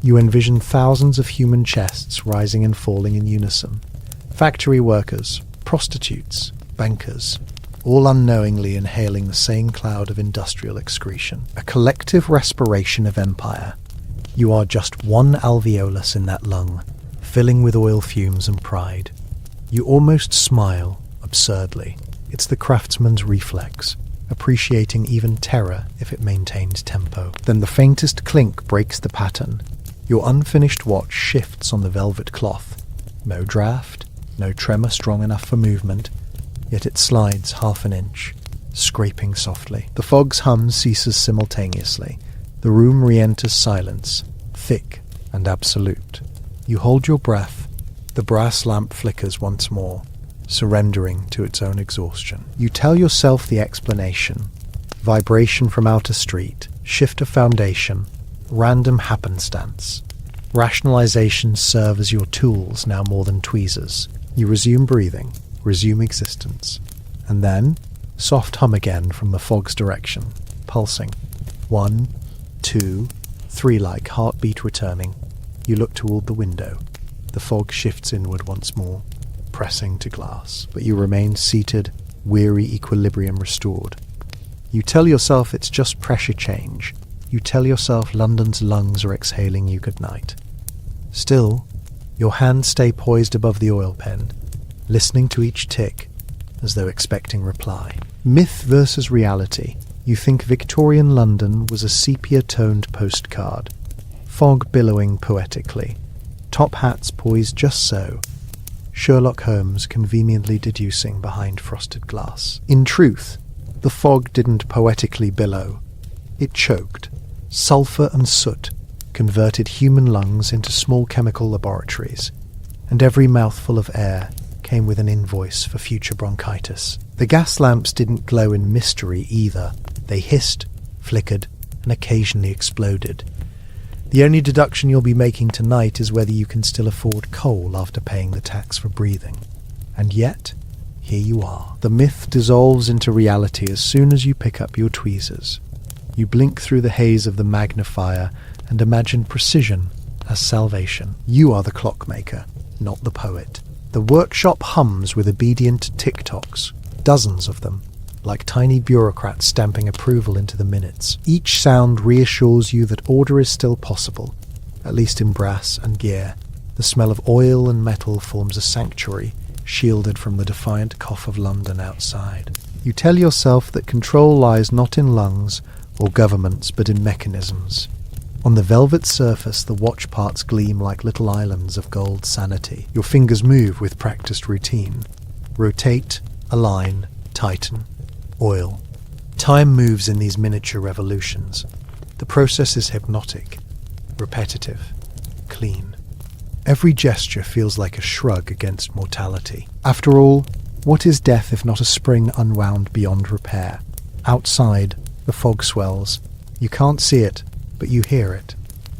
You envision thousands of human chests rising and falling in unison. Factory workers, prostitutes, bankers, all unknowingly inhaling the same cloud of industrial excretion. A collective respiration of empire. You are just one alveolus in that lung, filling with oil fumes and pride. You almost smile, absurdly. It's the craftsman's reflex, appreciating even terror if it maintains tempo. Then the faintest clink breaks the pattern. Your unfinished watch shifts on the velvet cloth. No draft, no tremor strong enough for movement, yet it slides half an inch, scraping softly. The fog's hum ceases simultaneously. The room re-enters silence, thick and absolute. You hold your breath. The brass lamp flickers once more, surrendering to its own exhaustion. You tell yourself the explanation. Vibration from outer street, shift of foundation, random happenstance. Rationalizations serve as your tools now more than tweezers. You resume breathing, resume existence. And then, soft hum again from the fog's direction, pulsing. 1, 2, 3 like heartbeat returning. You look toward the window. The fog shifts inward once more, pressing to glass. But you remain seated, weary equilibrium restored. You tell yourself it's just pressure change. You tell yourself London's lungs are exhaling you goodnight. Still, your hands stay poised above the oil pen, listening to each tick, as though expecting reply. Myth versus reality. You think Victorian London was a sepia-toned postcard, fog billowing poetically, top hats poised just so, Sherlock Holmes conveniently deducing behind frosted glass. In truth, the fog didn't poetically billow. It choked. Sulfur and soot converted human lungs into small chemical laboratories, and every mouthful of air came with an invoice for future bronchitis. The gas lamps didn't glow in mystery either. They hissed, flickered, and occasionally exploded. The only deduction you'll be making tonight is whether you can still afford coal after paying the tax for breathing. And yet, here you are. The myth dissolves into reality as soon as you pick up your tweezers. You blink through the haze of the magnifier and imagine precision as salvation. You are the clockmaker, not the poet. The workshop hums with obedient tick-tocks, dozens of them, like tiny bureaucrats stamping approval into the minutes. Each sound reassures you that order is still possible, at least in brass and gear. The smell of oil and metal forms a sanctuary, shielded from the defiant cough of London outside. You tell yourself that control lies not in lungs or governments, but in mechanisms. On the velvet surface, the watch parts gleam like little islands of gold sanity. Your fingers move with practiced routine. Rotate, align, tighten, oil. Time moves in these miniature revolutions. The process is hypnotic, repetitive, clean. Every gesture feels like a shrug against mortality. After all, what is death if not a spring unwound beyond repair? Outside, the fog swells. You can't see it, but you hear it.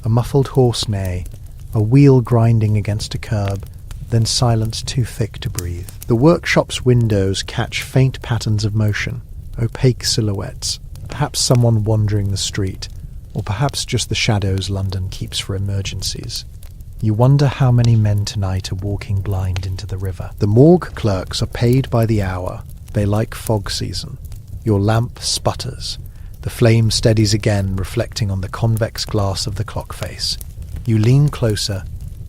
A muffled horse neigh, a wheel grinding against a curb, then silence too thick to breathe. The workshop's windows catch faint patterns of motion, opaque silhouettes, perhaps someone wandering the street, or perhaps just the shadows London keeps for emergencies. You wonder how many men tonight are walking blind into the river. The morgue clerks are paid by the hour. They like fog season. Your lamp sputters. The flame steadies again, reflecting on the convex glass of the clock face. You lean closer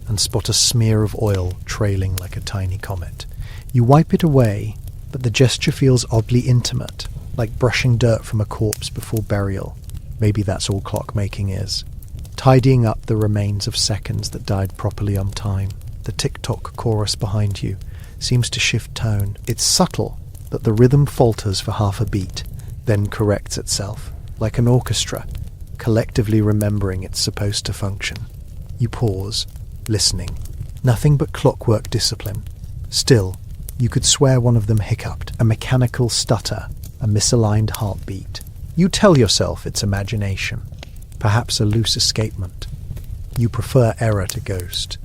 and spot a smear of oil trailing like a tiny comet. You wipe it away, but the gesture feels oddly intimate, like brushing dirt from a corpse before burial. Maybe that's all clockmaking is. Tidying up the remains of seconds that died properly on time. The tick-tock chorus behind you seems to shift tone. It's subtle that the rhythm falters for half a beat, then corrects itself, like an orchestra, collectively remembering it's supposed to function. You pause, listening. Nothing but clockwork discipline. Still, you could swear one of them hiccuped, a mechanical stutter, a misaligned heartbeat. You tell yourself it's imagination, perhaps a loose escapement. You prefer error to ghost.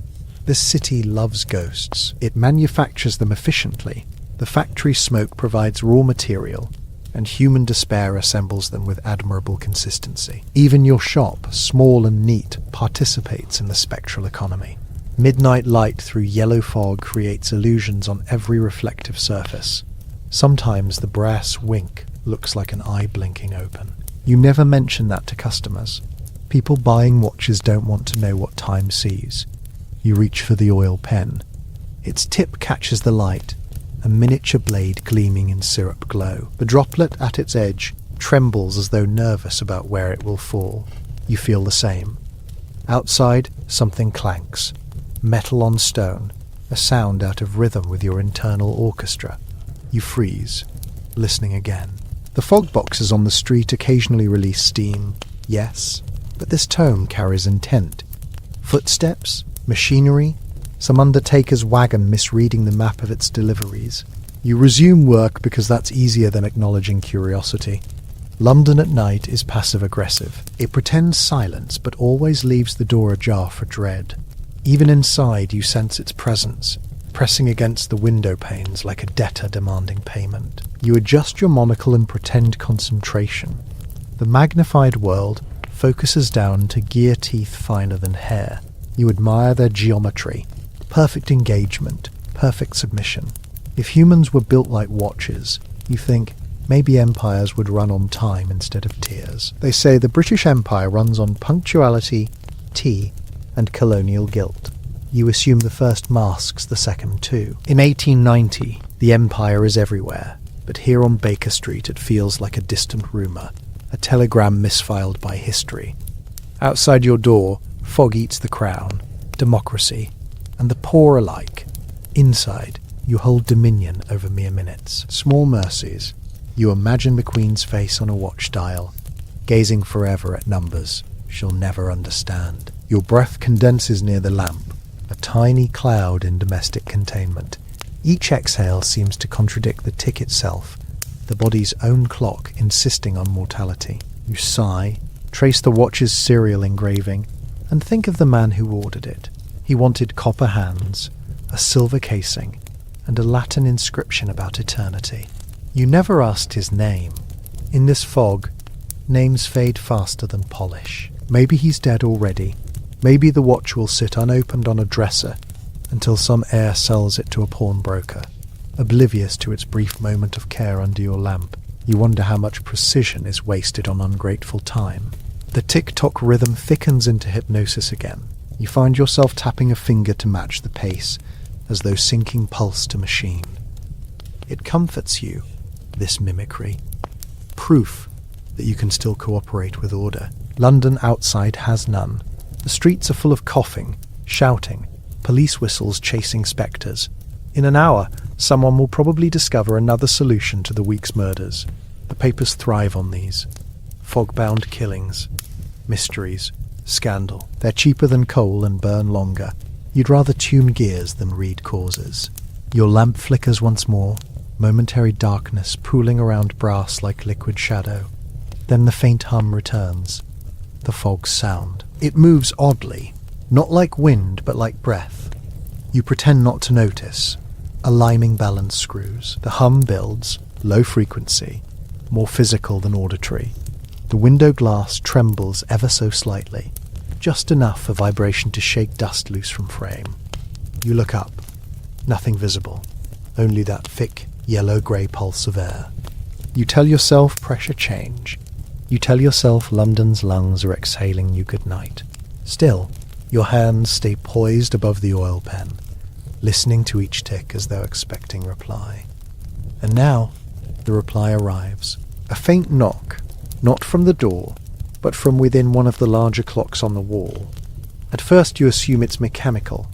This city loves ghosts. It manufactures them efficiently. The factory smoke provides raw material. and human despair assembles them with admirable consistency. Even your shop, small and neat, participates in the spectral economy. Midnight light through yellow fog creates illusions on every reflective surface. Sometimes the brass wink looks like an eye blinking open. You never mention that to customers. People buying watches don't want to know what time sees. You reach for the oil pen. Its tip catches the light, a miniature blade gleaming in syrup glow. The droplet at its edge trembles as though nervous about where it will fall. You feel the same. Outside, something clanks. Metal on stone, a sound out of rhythm with your internal orchestra. You freeze, listening again. The fog boxes on the street occasionally release steam, yes, but this tone carries intent. Footsteps, machinery, some undertaker's wagon misreading the map of its deliveries. You resume work because that's easier than acknowledging curiosity. London at night is passive-aggressive. It pretends silence, but always leaves the door ajar for dread. Even inside, you sense its presence, pressing against the window panes like a debtor demanding payment. You adjust your monocle and pretend concentration. The magnified world focuses down to gear teeth finer than hair. You admire their geometry, perfect engagement, perfect submission. If humans were built like watches, you think, maybe empires would run on time instead of tears. They say the British Empire runs on punctuality, tea, and colonial guilt. You assume the first masks the second too. In 1890, the empire is everywhere, but here on Baker Street it feels like a distant rumour, a telegram misfiled by history. Outside your door, fog eats the crown, democracy, and the poor alike. Inside, you hold dominion over mere minutes. Small mercies. You imagine the Queen's face on a watch dial, gazing forever at numbers she'll never understand. Your breath condenses near the lamp, a tiny cloud in domestic containment. Each exhale seems to contradict the tick itself, the body's own clock insisting on mortality. You sigh, trace the watch's serial engraving, and think of the man who ordered it. He wanted copper hands, a silver casing, and a Latin inscription about eternity. You never asked his name. In this fog, names fade faster than polish. Maybe he's dead already. Maybe the watch will sit unopened on a dresser until some heir sells it to a pawnbroker, oblivious to its brief moment of care under your lamp. You wonder how much precision is wasted on ungrateful time. The tick-tock rhythm thickens into hypnosis again. You find yourself tapping a finger to match the pace, as though syncing pulse to machine. It comforts you, this mimicry. Proof that you can still cooperate with order. London outside has none. The streets are full of coughing, shouting, police whistles chasing spectres. In an hour, someone will probably discover another solution to the week's murders. The papers thrive on these. Fog-bound killings, mysteries, scandal. They're cheaper than coal and burn longer. You'd rather tune gears than read causes. Your lamp flickers once more, momentary darkness pooling around brass like liquid shadow. Then the faint hum returns, the fog's sound. It moves oddly, not like wind but like breath. You pretend not to notice. Aligning balance screws. The hum builds, low frequency, more physical than auditory. The window glass trembles ever so slightly, just enough for vibration to shake dust loose from frame. You look up. Nothing visible, only that thick, yellow-grey pulse of air. You tell yourself pressure change. You tell yourself London's lungs are exhaling you goodnight. Still, your hands stay poised above the oil pen, listening to each tick as though expecting reply. And now, the reply arrives. A faint knock, not from the door, but from within one of the larger clocks on the wall. At first you assume it's mechanical,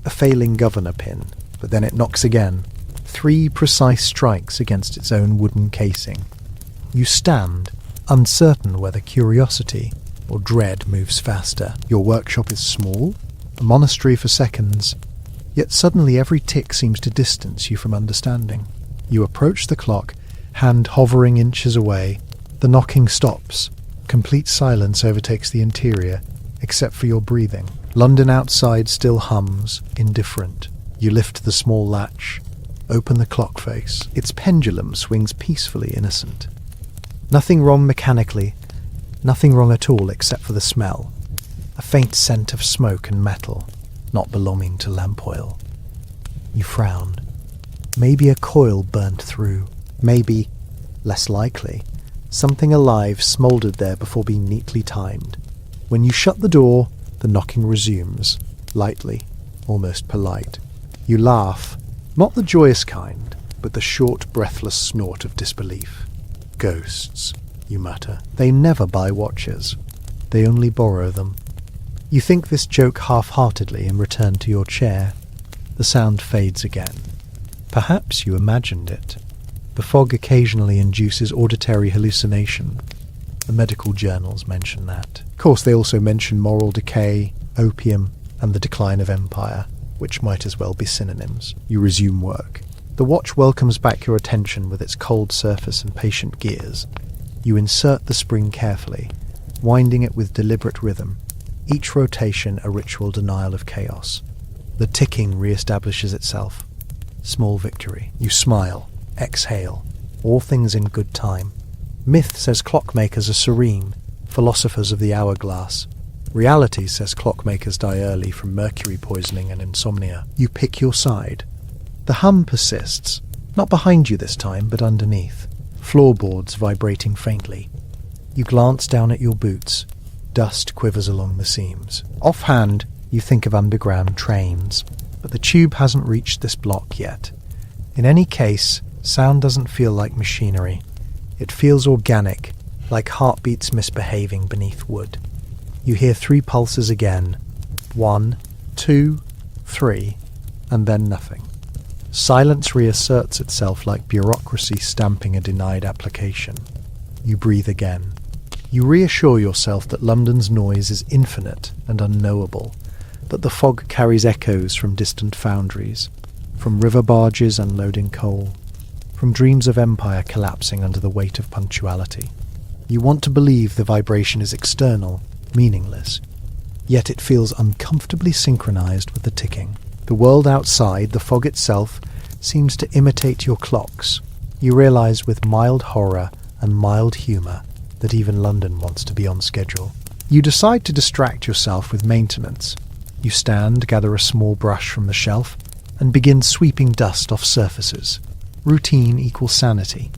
a failing governor pin, but then it knocks again, 3 precise strikes against its own wooden casing. You stand, uncertain whether curiosity or dread moves faster. Your workshop is small, a monastery for seconds, yet suddenly every tick seems to distance you from understanding. You approach the clock, hand hovering inches away. The knocking stops. Complete silence overtakes the interior, except for your breathing. London outside still hums, indifferent. You lift the small latch, open the clock face. Its pendulum swings peacefully innocent. Nothing wrong mechanically, nothing wrong at all except for the smell. A faint scent of smoke and metal, not belonging to lamp oil. You frown. Maybe a coil burnt through. Maybe, less likely, something alive smouldered there before being neatly timed. When you shut the door, the knocking resumes, lightly, almost polite. You laugh, not the joyous kind, but the short, breathless snort of disbelief. Ghosts, you mutter. They never buy watches. They only borrow them. You think this joke half-heartedly and return to your chair. The sound fades again. Perhaps you imagined it. The fog occasionally induces auditory hallucination. The medical journals mention that. Of course, they also mention moral decay, opium, and the decline of empire, which might as well be synonyms. You resume work. The watch welcomes back your attention with its cold surface and patient gears. You insert the spring carefully, winding it with deliberate rhythm, each rotation a ritual denial of chaos. The ticking re-establishes itself. Small victory. You smile, exhale, all things in good time. Myth says clockmakers are serene, philosophers of the hourglass. Reality says clockmakers die early from mercury poisoning and insomnia. You pick your side. The hum persists, not behind you this time, but underneath. Floorboards vibrating faintly. You glance down at your boots. Dust quivers along the seams. Offhand, you think of underground trains, but the tube hasn't reached this block yet. In any case, sound doesn't feel like machinery. It feels organic, like heartbeats misbehaving beneath wood. You hear 3 pulses again. 1, 2, 3, and then nothing. Silence reasserts itself like bureaucracy stamping a denied application. You breathe again. You reassure yourself that London's noise is infinite and unknowable, that the fog carries echoes from distant foundries, from river barges unloading coal, from dreams of empire collapsing under the weight of punctuality. You want to believe the vibration is external, meaningless, yet it feels uncomfortably synchronized with the ticking. The world outside, the fog itself, seems to imitate your clocks. You realize with mild horror and mild humour that even London wants to be on schedule. You decide to distract yourself with maintenance. You stand, gather a small brush from the shelf, and begin sweeping dust off surfaces. Routine equals sanity.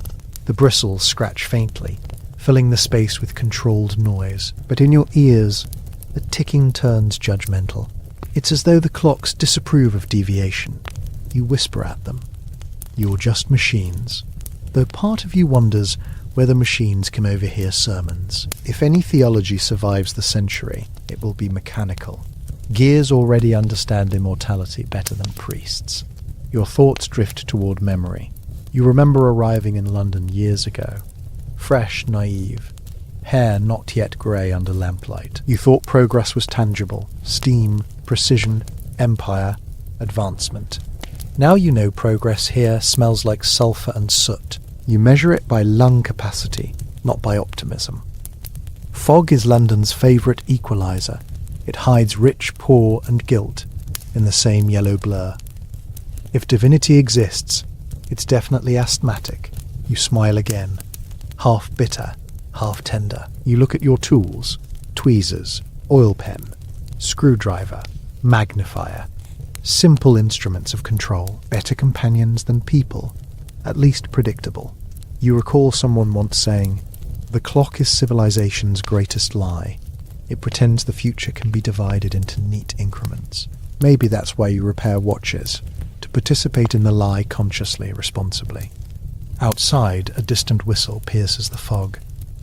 The bristles scratch faintly, filling the space with controlled noise. But in your ears, the ticking turns judgmental. It's as though the clocks disapprove of deviation. You whisper at them. You're just machines. Though part of you wonders whether machines can overhear sermons. If any theology survives the century, it will be mechanical. Gears already understand immortality better than priests. Your thoughts drift toward memory. You remember arriving in London years ago. Fresh, naive. Hair not yet grey under lamplight. You thought progress was tangible. Steam, precision, empire, advancement. Now you know progress here smells like sulfur and soot. You measure it by lung capacity, not by optimism. Fog is London's favourite equaliser. It hides rich, poor and guilt in the same yellow blur. If divinity exists, it's definitely asthmatic. You smile again, half bitter, half tender. You look at your tools, tweezers, oil pen, screwdriver, magnifier. Simple instruments of control, better companions than people, at least predictable. You recall someone once saying, "The clock is civilization's greatest lie. It pretends the future can be divided into neat increments." Maybe that's why you repair watches, to participate in the lie consciously, responsibly. Outside, a distant whistle pierces the fog.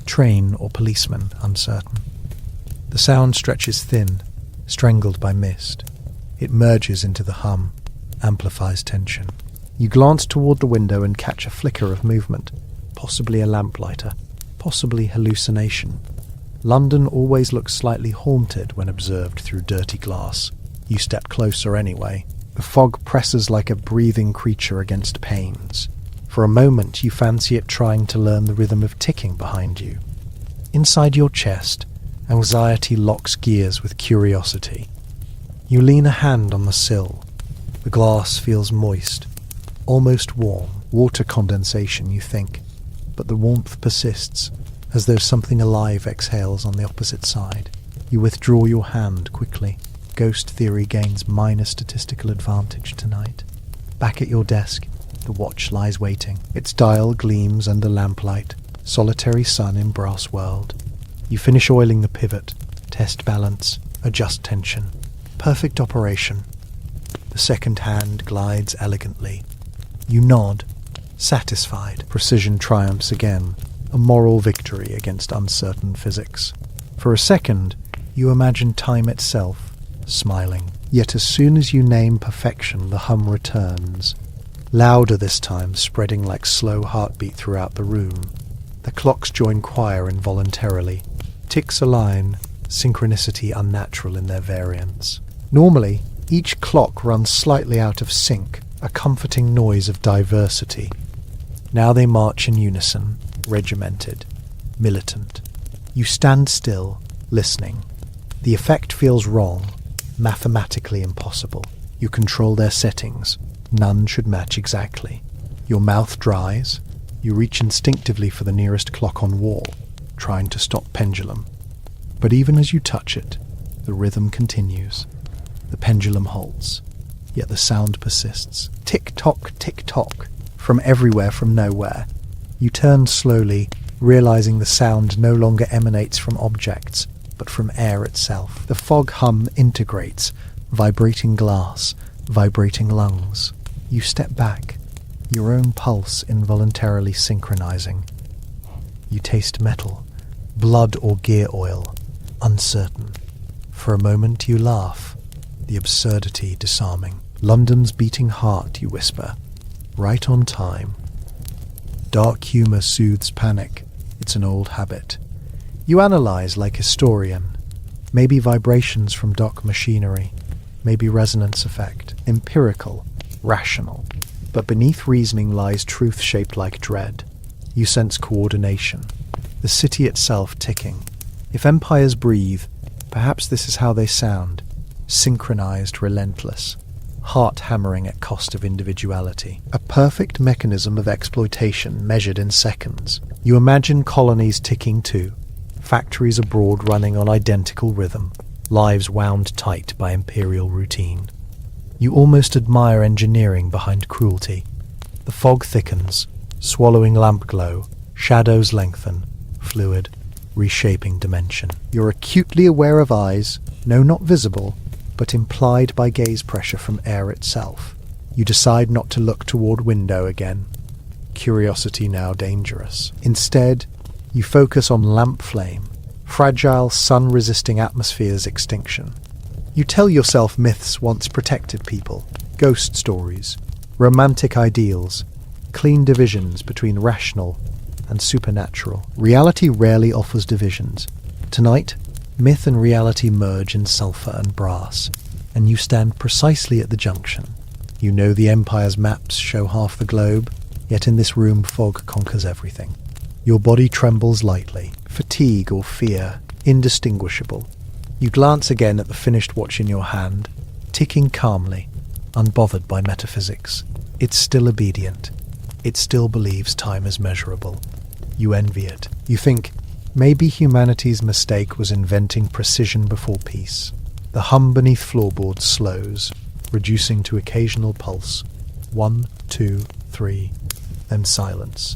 Train or policeman, uncertain. The sound stretches thin, strangled by mist. It merges into the hum, amplifies tension. You glance toward the window and catch a flicker of movement, possibly a lamplighter, possibly hallucination. London always looks slightly haunted when observed through dirty glass. You step closer anyway. The fog presses like a breathing creature against panes. For a moment you fancy it trying to learn the rhythm of ticking behind you. Inside your chest, anxiety locks gears with curiosity. You lean a hand on the sill. The glass feels moist, almost warm. Water condensation, you think. but the warmth persists, as though something alive exhales on the opposite side. You withdraw your hand quickly. Ghost theory gains minor statistical advantage tonight. Back at your desk, the watch lies waiting. Its dial gleams under lamplight. Solitary sun in brass world. You finish oiling the pivot, test balance, adjust tension. Perfect operation. The second hand glides elegantly. You nod, satisfied. Precision triumphs again, a moral victory against uncertain physics. For a second, you imagine time itself, smiling. Yet as soon as you name perfection, the hum returns. Louder this time, spreading like slow heartbeat throughout the room. The clocks join choir involuntarily. Ticks align, synchronicity unnatural in their variance. Normally, each clock runs slightly out of sync, a comforting noise of diversity. Now they march in unison, regimented, militant. You stand still, listening. The effect feels wrong, mathematically impossible. You control their settings. None should match exactly. Your mouth dries. You reach instinctively for the nearest clock on wall, trying to stop pendulum. But even as you touch it, the rhythm continues. The pendulum halts, yet the sound persists. Tick-tock, tick-tock, from everywhere, from nowhere. You turn slowly, realizing the sound no longer emanates from objects, but from air itself. The fog hum integrates, vibrating glass, vibrating lungs. You step back, your own pulse involuntarily synchronizing. You taste metal, blood or gear oil, uncertain. For a moment you laugh, the absurdity disarming. London's beating heart, you whisper, right on time. Dark humour soothes panic. It's an old habit. You analyse like historian. Maybe vibrations from dock machinery. Maybe resonance effect. Empirical. Rational. But beneath reasoning lies truth shaped like dread. You sense coordination. The city itself ticking. If empires breathe, perhaps this is how they sound. Synchronized, relentless. Heart hammering at cost of individuality. A perfect mechanism of exploitation measured in seconds. You imagine colonies ticking too. Factories abroad running on identical rhythm. Lives wound tight by imperial routine. You almost admire engineering behind cruelty. The fog thickens, swallowing lamp glow. Shadows lengthen, fluid, reshaping dimension. You're acutely aware of eyes, no, not visible, but implied by gaze pressure from air itself. You decide not to look toward window again. Curiosity now dangerous. Instead, you focus on lamp flame, fragile sun-resisting atmosphere's extinction. You tell yourself myths once protected people, ghost stories, romantic ideals, clean divisions between rational and supernatural. Reality rarely offers divisions. Tonight, myth and reality merge in sulfur and brass, and you stand precisely at the junction. You know the Empire's maps show half the globe, yet in this room fog conquers everything. Your body trembles lightly, fatigue or fear, indistinguishable. You glance again at the finished watch in your hand, ticking calmly, unbothered by metaphysics. It's still obedient. It still believes time is measurable. You envy it. You think, maybe humanity's mistake was inventing precision before peace. The hum beneath floorboards slows, reducing to occasional pulse. 1, 2, 3, then silence.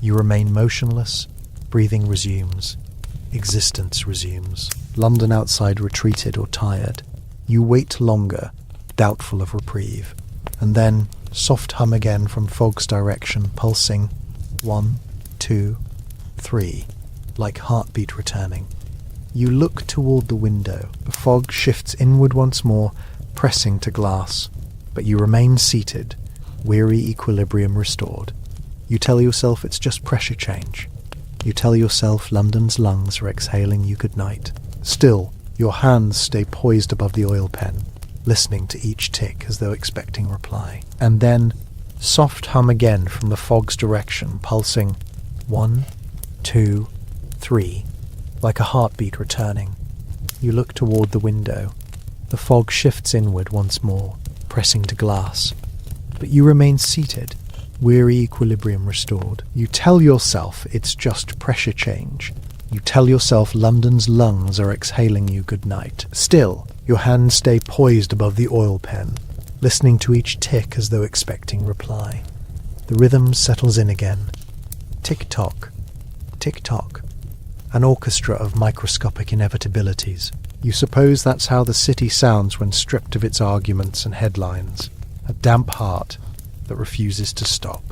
You remain motionless, breathing resumes. Existence resumes. London outside retreated or tired. You wait longer, doubtful of reprieve. And then, soft hum again from fog's direction, pulsing. 1, 2, 3, like heartbeat returning. You look toward the window. The fog shifts inward once more, pressing to glass. But you remain seated, weary equilibrium restored. You tell yourself it's just pressure change. You tell yourself London's lungs are exhaling you goodnight. Still, your hands stay poised above the oil pen, listening to each tick as though expecting reply. And then, soft hum again from the fog's direction, pulsing 1, 2, 3, like a heartbeat returning. You look toward the window. The fog shifts inward once more, pressing to glass. But you remain seated, weary equilibrium restored. You tell yourself it's just pressure change. You tell yourself London's lungs are exhaling you goodnight. Still, your hands stay poised above the oil pen, listening to each tick as though expecting reply. The rhythm settles in again. Tick-tock, tick-tock. An orchestra of microscopic inevitabilities. You suppose that's how the city sounds when stripped of its arguments and headlines. A damp heart that refuses to stop.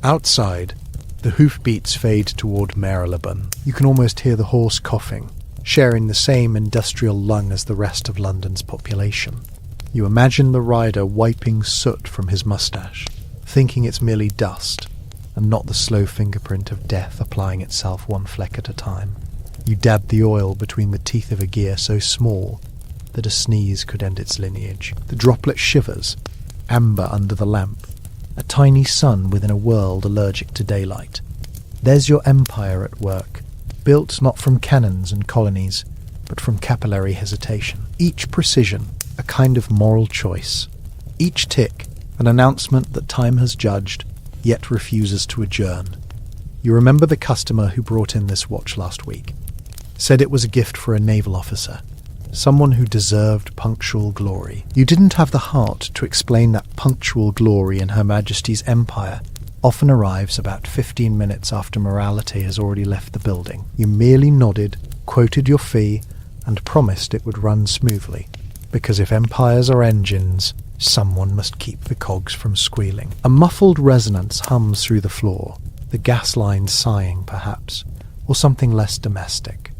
Outside, the hoofbeats fade toward Marylebone. You can almost hear the horse coughing, sharing the same industrial lung as the rest of London's population. You imagine the rider wiping soot from his moustache, thinking it's merely dust, and not the slow fingerprint of death applying itself one fleck at a time. You dab the oil between the teeth of a gear so small that a sneeze could end its lineage. The droplet shivers, amber under the lamp, a tiny sun within a world allergic to daylight. There's your empire at work, built not from cannons and colonies, but from capillary hesitation. Each precision, a kind of moral choice. Each tick, an announcement that time has judged, yet refuses to adjourn. You remember the customer who brought in this watch last week. Said it was a gift for a naval officer, someone who deserved punctual glory. You didn't have the heart to explain that punctual glory in Her Majesty's empire often arrives about 15 minutes after morality has already left the building. You merely nodded, quoted your fee, and promised it would run smoothly, because if empires are engines, someone must keep the cogs from squealing. A muffled resonance hums through the floor, the gas lines sighing, perhaps, or something less domestic.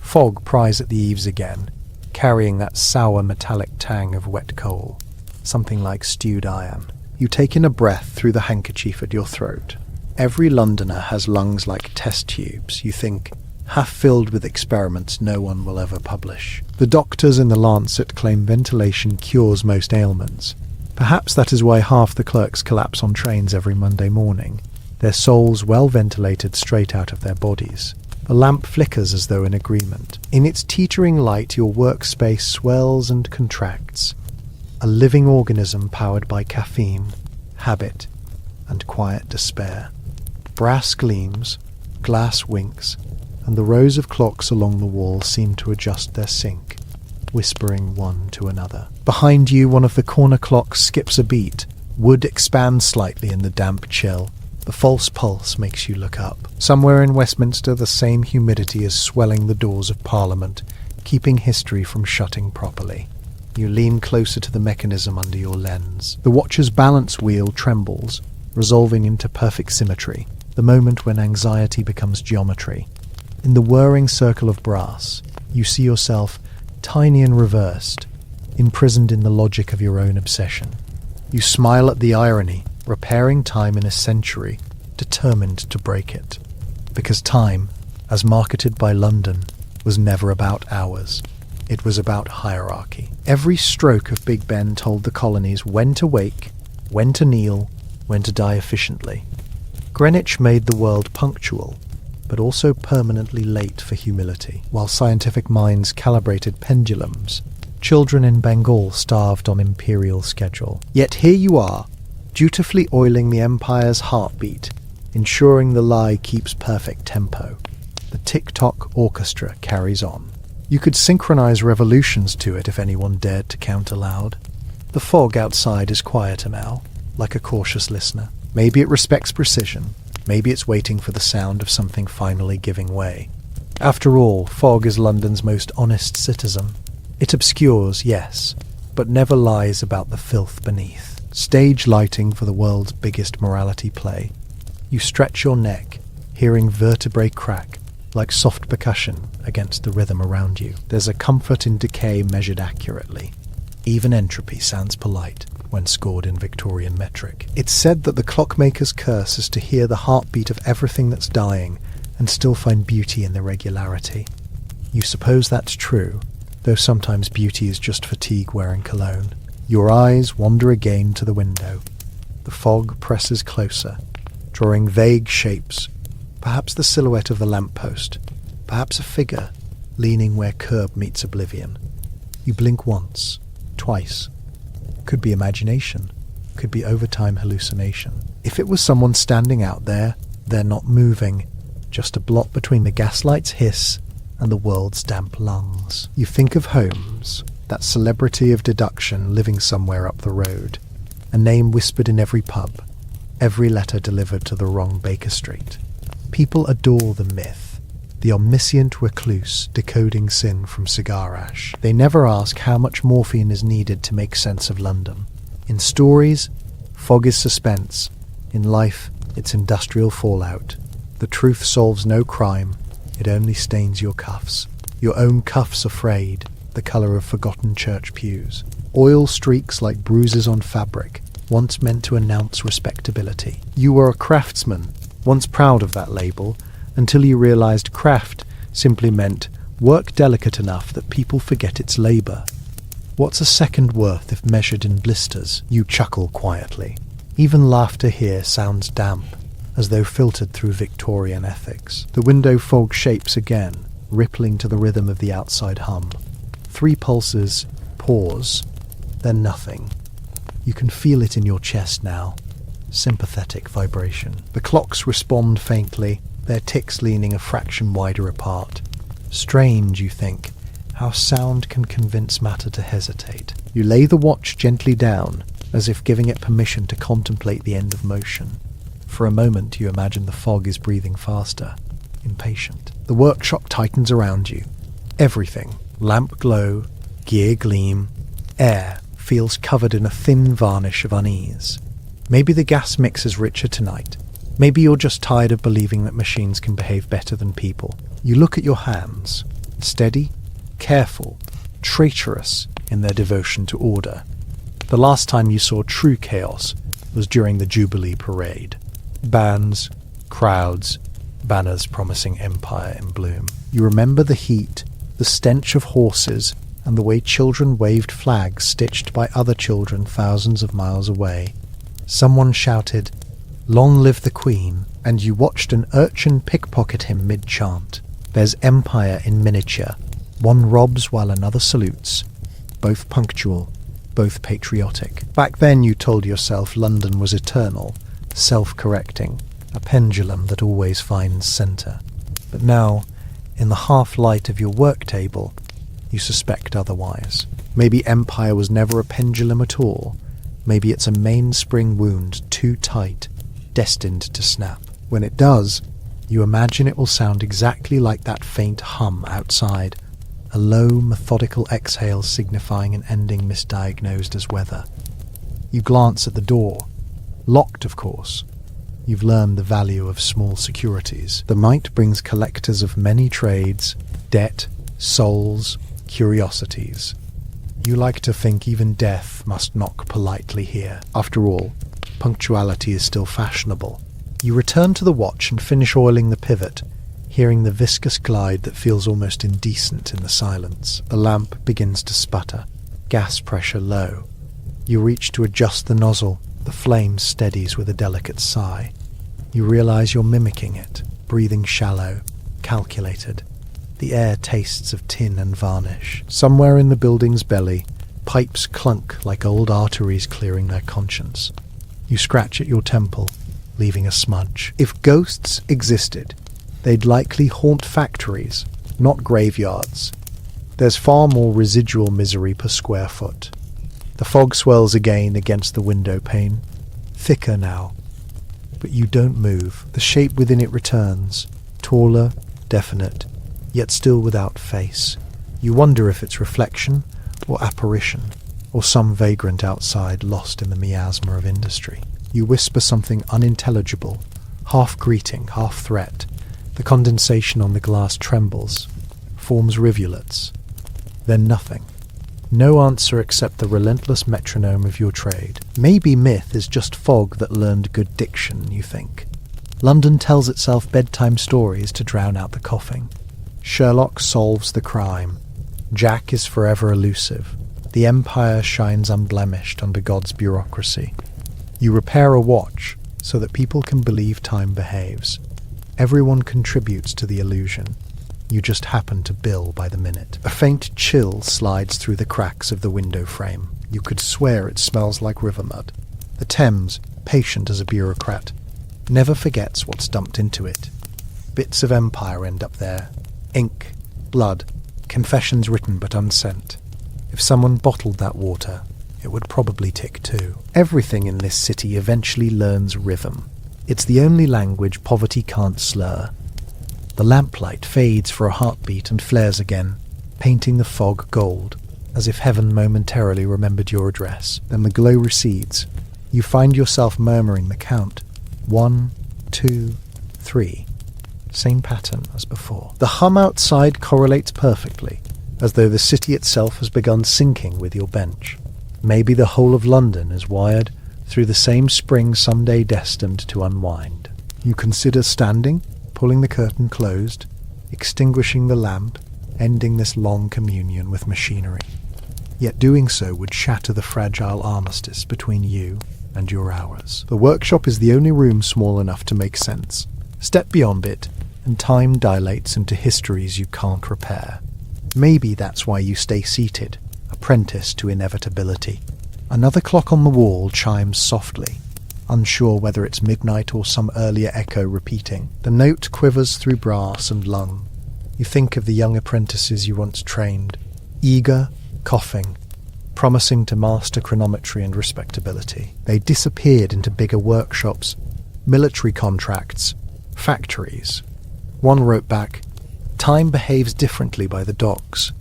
Fog pries at the eaves again, carrying that sour metallic tang of wet coal, something like stewed iron. You take in a breath through the handkerchief at your throat. Every Londoner has lungs like test tubes, you think, half filled with experiments no one will ever publish. The doctors in the Lancet claim ventilation cures most ailments. Perhaps that is why half the clerks collapse on trains every Monday morning, their souls well ventilated straight out of their bodies. The lamp flickers as though in agreement. In its teetering light, your workspace swells and contracts, a living organism powered by caffeine, habit, and quiet despair. Brass gleams, glass winks, and the rows of clocks along the wall seem to adjust their sync, whispering one to another. Behind you, one of the corner clocks skips a beat. Wood expands slightly in the damp chill. The false pulse makes you look up. Somewhere in Westminster, the same humidity is swelling the doors of Parliament, keeping history from shutting properly. You lean closer to the mechanism under your lens. The watch's balance wheel trembles, resolving into perfect symmetry, the moment when anxiety becomes geometry. In the whirring circle of brass, you see yourself, tiny and reversed, imprisoned in the logic of your own obsession. You smile at the irony, repairing time in a century, determined to break it. Because time, as marketed by London, was never about hours. It was about hierarchy. Every stroke of Big Ben told the colonies when to wake, when to kneel, when to die efficiently. Greenwich made the world punctual, but also permanently late for humility. While scientific minds calibrated pendulums, children in Bengal starved on imperial schedule. Yet here you are, dutifully oiling the empire's heartbeat, ensuring the lie keeps perfect tempo. The tick-tock orchestra carries on. You could synchronize revolutions to it if anyone dared to count aloud. The fog outside is quieter now, like a cautious listener. Maybe it respects precision. Maybe it's waiting for the sound of something finally giving way. After all, fog is London's most honest citizen. It obscures, yes, but never lies about the filth beneath. Stage lighting for the world's biggest morality play. You stretch your neck, hearing vertebrae crack, like soft percussion against the rhythm around you. There's a comfort in decay measured accurately. Even entropy sounds polite when scored in Victorian metric. It's said that the clockmaker's curse is to hear the heartbeat of everything that's dying and still find beauty in the regularity. You suppose that's true, though sometimes beauty is just fatigue wearing cologne. Your eyes wander again to the window. The fog presses closer, drawing vague shapes, perhaps the silhouette of the lamppost, perhaps a figure leaning where curb meets oblivion. You blink once, twice. Could be imagination. could be overtime hallucination. If it was someone standing out there, they're not moving, just a blot between the gaslight's hiss and the world's damp lungs. You think of Holmes, that celebrity of deduction living somewhere up the road, a name whispered in every pub, every letter delivered to the wrong Baker Street. People adore the myth, the omniscient recluse decoding sin from cigar ash. They never ask how much morphine is needed to make sense of London. In stories, fog is suspense. In life, it's industrial fallout. The truth solves no crime, it only stains your cuffs. Your own cuffs are frayed, the colour of forgotten church pews. Oil streaks like bruises on fabric, once meant to announce respectability. You were a craftsman, once proud of that label, until you realised craft simply meant work delicate enough that people forget its labour. What's a second worth if measured in blisters? You chuckle quietly. Even laughter here sounds damp, as though filtered through Victorian ethics. The window fog shapes again, rippling to the rhythm of the outside hum. 3 pulses, pause, then nothing. You can feel it in your chest now. Sympathetic vibration. The clocks respond faintly, their ticks leaning a fraction wider apart. Strange, you think, how sound can convince matter to hesitate. You lay the watch gently down, as if giving it permission to contemplate the end of motion. For a moment you imagine the fog is breathing faster, impatient. The workshop tightens around you. Everything, lamp glow, gear gleam, air, feels covered in a thin varnish of unease. Maybe the gas mix is richer tonight. Maybe you're just tired of believing that machines can behave better than people. You look at your hands, steady, careful, traitorous in their devotion to order. The last time you saw true chaos was during the Jubilee Parade. Bands, crowds, banners promising empire in bloom. You remember the heat, the stench of horses, and the way children waved flags stitched by other children thousands of miles away. Someone shouted, "Long live the Queen," and you watched an urchin pickpocket him mid-chant. There's empire in miniature. One robs while another salutes. Both punctual, both patriotic. Back then you told yourself London was eternal, self-correcting, a pendulum that always finds centre. But now, in the half-light of your work table, you suspect otherwise. Maybe empire was never a pendulum at all. Maybe it's a mainspring wound too tight, destined to snap. When it does, you imagine it will sound exactly like that faint hum outside, a low, methodical exhale signifying an ending misdiagnosed as weather. You glance at the door. Locked, of course. You've learned the value of small securities. The night brings collectors of many trades, debt, souls, curiosities. You like to think even death must knock politely here. After all, punctuality is still fashionable. You return to the watch and finish oiling the pivot, hearing the viscous glide that feels almost indecent in the silence. The lamp begins to sputter, gas pressure low. You reach to adjust the nozzle. The flame steadies with a delicate sigh. You realize you're mimicking it, breathing shallow, calculated. The air tastes of tin and varnish. Somewhere in the building's belly, pipes clunk like old arteries clearing their conscience. You scratch at your temple, leaving a smudge. If ghosts existed, they'd likely haunt factories, not graveyards. There's far more residual misery per square foot. The fog swirls again against the window pane, thicker now. But you don't move. The shape within it returns, taller, definite, yet still without face. You wonder if it's reflection or apparition, or some vagrant outside lost in the miasma of industry. You whisper something unintelligible, half greeting, half threat. The condensation on the glass trembles, forms rivulets. Then nothing. No answer except the relentless metronome of your trade. Maybe myth is just fog that learned good diction, you think. London tells itself bedtime stories to drown out the coughing. Sherlock solves the crime. Jack is forever elusive. The empire shines unblemished under God's bureaucracy. You repair a watch so that people can believe time behaves. Everyone contributes to the illusion. You just happen to bill by the minute. A faint chill slides through the cracks of the window frame. You could swear it smells like river mud. The Thames, patient as a bureaucrat, never forgets what's dumped into it. Bits of empire end up there. Ink, blood, confessions written but unsent. If someone bottled that water, it would probably tick too. Everything in this city eventually learns rhythm. It's the only language poverty can't slur. The lamplight fades for a heartbeat and flares again, painting the fog gold, as if heaven momentarily remembered your address. Then the glow recedes. You find yourself murmuring the count. 1, 2, 3. Same pattern as before. The hum outside correlates perfectly, as though the city itself has begun syncing with your bench. Maybe the whole of London is wired through the same spring someday destined to unwind. You consider standing, pulling the curtain closed, extinguishing the lamp, ending this long communion with machinery. Yet doing so would shatter the fragile armistice between you and your hours. The workshop is the only room small enough to make sense. Step beyond it, and time dilates into histories you can't repair. Maybe that's why you stay seated, apprentice to inevitability. Another clock on the wall chimes softly, unsure whether it's midnight or some earlier echo repeating. The note quivers through brass and lung. You think of the young apprentices you once trained, eager, coughing, promising to master chronometry and respectability. They disappeared into bigger workshops, military contracts, factories. One wrote back, "Time behaves differently by the docks."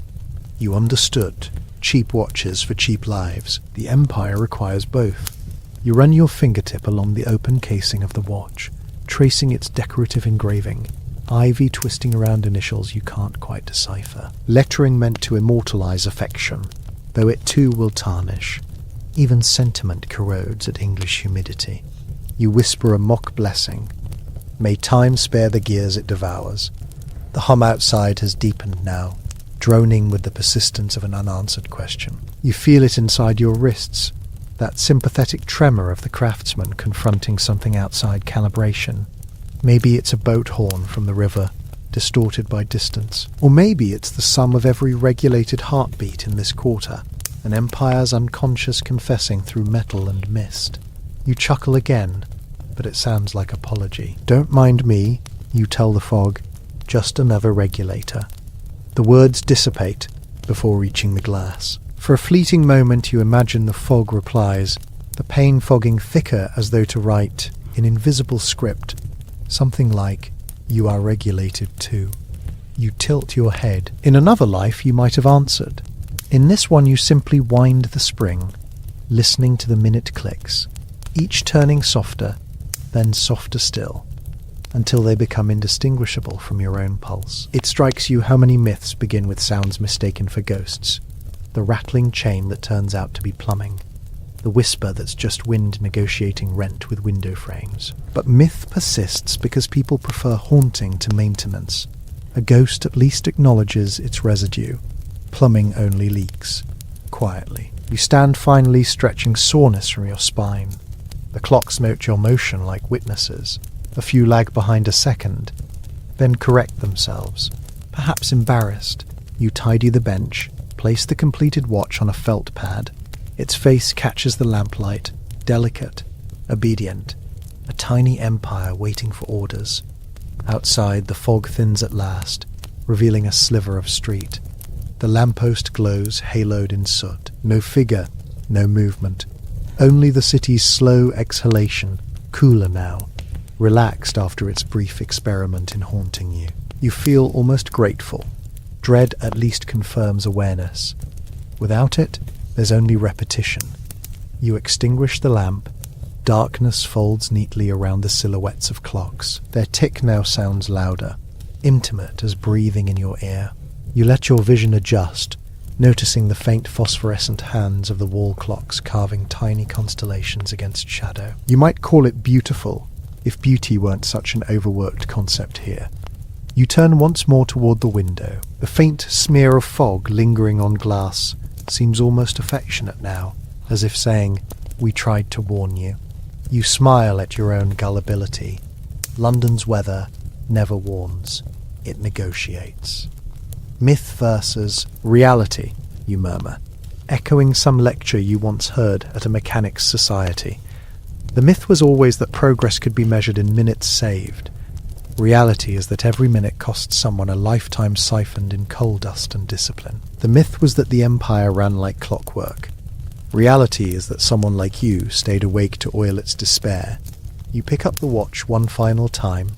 You understood. Cheap watches for cheap lives. The empire requires both. You run your fingertip along the open casing of the watch, tracing its decorative engraving, ivy twisting around initials you can't quite decipher. Lettering meant to immortalize affection, though it too will tarnish. Even sentiment corrodes at English humidity. You whisper a mock blessing. May time spare the gears it devours. The hum outside has deepened now, droning with the persistence of an unanswered question. You feel it inside your wrists, that sympathetic tremor of the craftsman confronting something outside calibration. Maybe it's a boat horn from the river, distorted by distance. Or maybe it's the sum of every regulated heartbeat in this quarter, an empire's unconscious confessing through metal and mist. You chuckle again, but it sounds like apology. "Don't mind me," you tell the fog, "just another regulator." The words dissipate before reaching the glass. For a fleeting moment you imagine the fog replies, the pain fogging thicker as though to write, in invisible script, something like, "You are regulated too." You tilt your head. In another life you might have answered. In this one you simply wind the spring, listening to the minute clicks, each turning softer, then softer still, until they become indistinguishable from your own pulse. It strikes you how many myths begin with sounds mistaken for ghosts. The rattling chain that turns out to be plumbing. The whisper that's just wind negotiating rent with window frames. But myth persists because people prefer haunting to maintenance. A ghost at least acknowledges its residue. Plumbing only leaks. Quietly. You stand finally stretching soreness from your spine. The clocks note your motion like witnesses. A few lag behind a second, then correct themselves. Perhaps embarrassed, you tidy the bench, place the completed watch on a felt pad. Its face catches the lamplight, delicate, obedient, a tiny empire waiting for orders. Outside, the fog thins at last, revealing a sliver of street. The lamppost glows, haloed in soot. No figure, no movement. Only the city's slow exhalation, cooler now, relaxed after its brief experiment in haunting you. You feel almost grateful. Dread at least confirms awareness. Without it, there's only repetition. You extinguish the lamp. Darkness folds neatly around the silhouettes of clocks. Their tick now sounds louder, intimate as breathing in your ear. You let your vision adjust, noticing the faint phosphorescent hands of the wall clocks carving tiny constellations against shadow. You might call it beautiful, if beauty weren't such an overworked concept here. You turn once more toward the window. The faint smear of fog lingering on glass seems almost affectionate now, as if saying, "We tried to warn you." You smile at your own gullibility. London's weather never warns, it negotiates. Myth versus reality, you murmur, echoing some lecture you once heard at a mechanics society, The myth was always that progress could be measured in minutes saved. Reality is that every minute cost someone a lifetime siphoned in coal dust and discipline. The myth was that the empire ran like clockwork. Reality is that someone like you stayed awake to oil its despair. You pick up the watch one final time,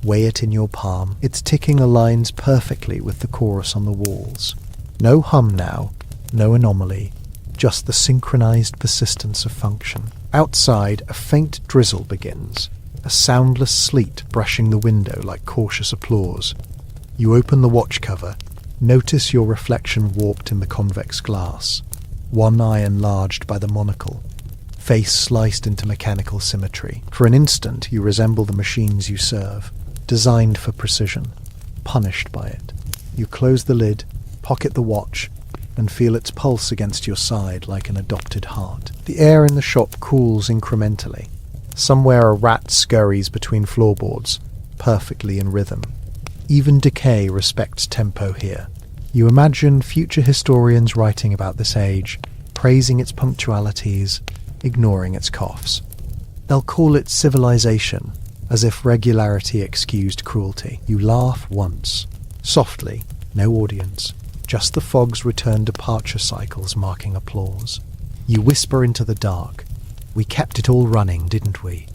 weigh it in your palm. Its ticking aligns perfectly with the chorus on the walls. No hum now, no anomaly, just the synchronized persistence of function. Outside, a faint drizzle begins. A soundless sleet brushing the window like cautious applause. You open the watch cover, notice your reflection warped in the convex glass, one eye enlarged by the monocle, face sliced into mechanical symmetry. For an instant you resemble the machines you serve, designed for precision, punished by it. You close the lid, pocket the watch, and feel its pulse against your side like an adopted heart. The air in the shop cools incrementally. Somewhere a rat scurries between floorboards, perfectly in rhythm. Even decay respects tempo here. You imagine future historians writing about this age, praising its punctualities, ignoring its coughs. They'll call it civilization, as if regularity excused cruelty. You laugh once, softly, no audience, just the fog's return-departure cycles marking applause. You whisper into the dark, "We kept it all running, didn't we?"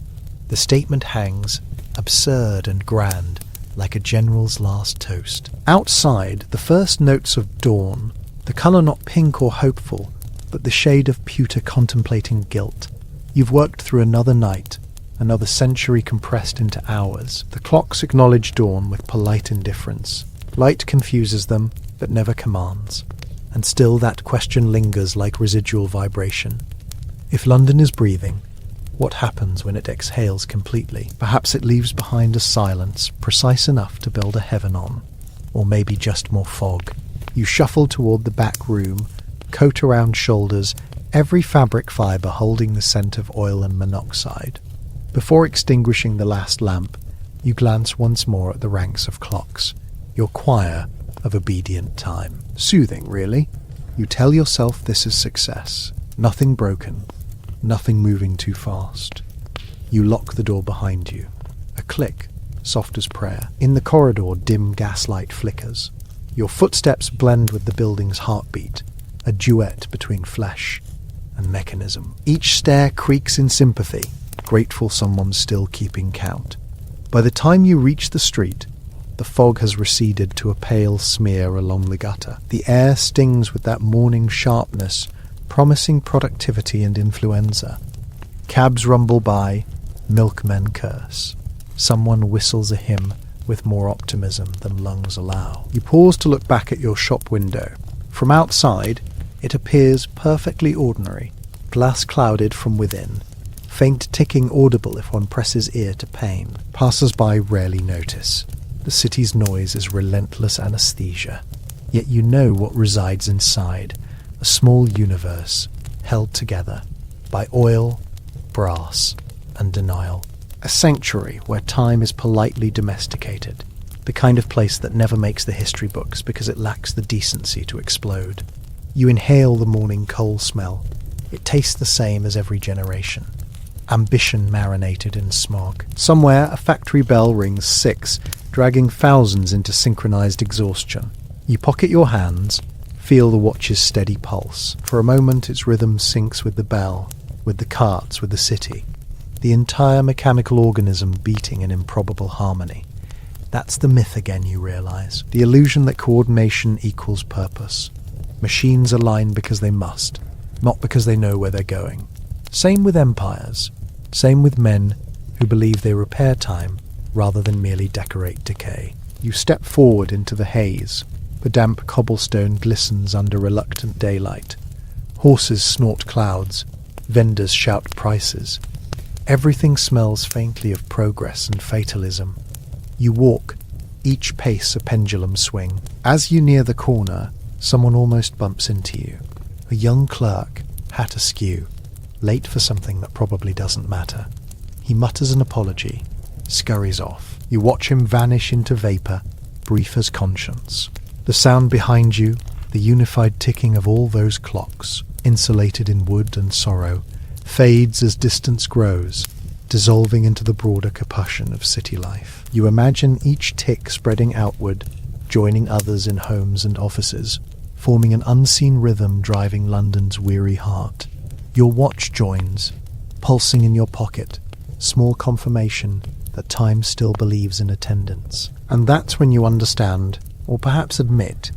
The statement hangs, absurd and grand, like a general's last toast. Outside, the first notes of dawn, the colour not pink or hopeful, but the shade of pewter contemplating guilt. You've worked through another night, another century compressed into hours. The clocks acknowledge dawn with polite indifference. Light confuses them, but never commands. And still that question lingers like residual vibration. If London is breathing, what happens when it exhales completely? Perhaps it leaves behind a silence precise enough to build a heaven on, or maybe just more fog. You shuffle toward the back room, coat around shoulders, every fabric fibre holding the scent of oil and monoxide. Before extinguishing the last lamp, you glance once more at the ranks of clocks, your choir of obedient time. Soothing, really. You tell yourself this is success. Nothing broken, nothing moving too fast. You lock the door behind you. A click, soft as prayer. In the corridor, dim gaslight flickers. Your footsteps blend with the building's heartbeat, a duet between flesh and mechanism. Each stair creaks in sympathy, grateful someone's still keeping count. By the time you reach the street, the fog has receded to a pale smear along the gutter. The air stings with that morning sharpness, promising productivity and influenza. Cabs rumble by, milkmen curse. Someone whistles a hymn with more optimism than lungs allow. You pause to look back at your shop window. From outside, it appears perfectly ordinary, glass clouded from within, faint ticking audible if one presses ear to pain. Passers-by rarely notice. The city's noise is relentless anesthesia. Yet you know what resides inside, a small universe held together by oil, brass, and denial. A sanctuary where time is politely domesticated, the kind of place that never makes the history books because it lacks the decency to explode. You inhale the morning coal smell. It tastes the same as every generation. Ambition marinated in smog. Somewhere a factory bell rings 6, dragging thousands into synchronized exhaustion. You pocket your hands, feel the watch's steady pulse. For a moment its rhythm syncs with the bell, with the carts, with the city. The entire mechanical organism beating in improbable harmony. That's the myth again, you realize. The illusion that coordination equals purpose. Machines align because they must, not because they know where they're going. Same with empires. Same with men who believe they repair time rather than merely decorate decay. You step forward into the haze. The damp cobblestone glistens under reluctant daylight. Horses snort clouds. Vendors shout prices. Everything smells faintly of progress and fatalism. You walk, each pace a pendulum swing. As you near the corner, someone almost bumps into you. A young clerk, hat askew, late for something that probably doesn't matter. He mutters an apology, scurries off. You watch him vanish into vapour, brief as conscience. The sound behind you, the unified ticking of all those clocks, insulated in wood and sorrow, fades as distance grows, dissolving into the broader percussion of city life. You imagine each tick spreading outward, joining others in homes and offices, forming an unseen rhythm driving London's weary heart. Your watch joins, pulsing in your pocket, small confirmation that time still believes in attendance. And that's when you understand, or perhaps admit,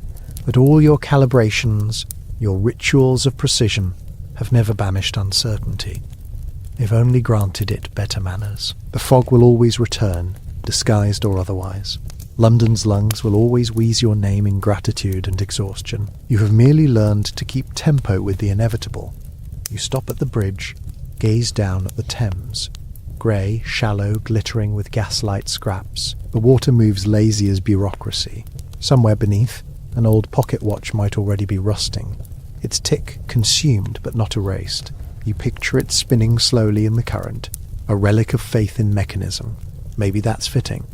that all your calibrations, your rituals of precision, have never banished uncertainty. They've only granted it better manners. The fog will always return, disguised or otherwise. London's lungs will always wheeze your name in gratitude and exhaustion. You have merely learned to keep tempo with the inevitable. You stop at the bridge, gaze down at the Thames, grey, shallow, glittering with gaslight scraps. The water moves lazy as bureaucracy. Somewhere beneath, an old pocket watch might already be rusting, its tick consumed but not erased. You picture it spinning slowly in the current, a relic of faith in mechanism. Maybe that's fitting.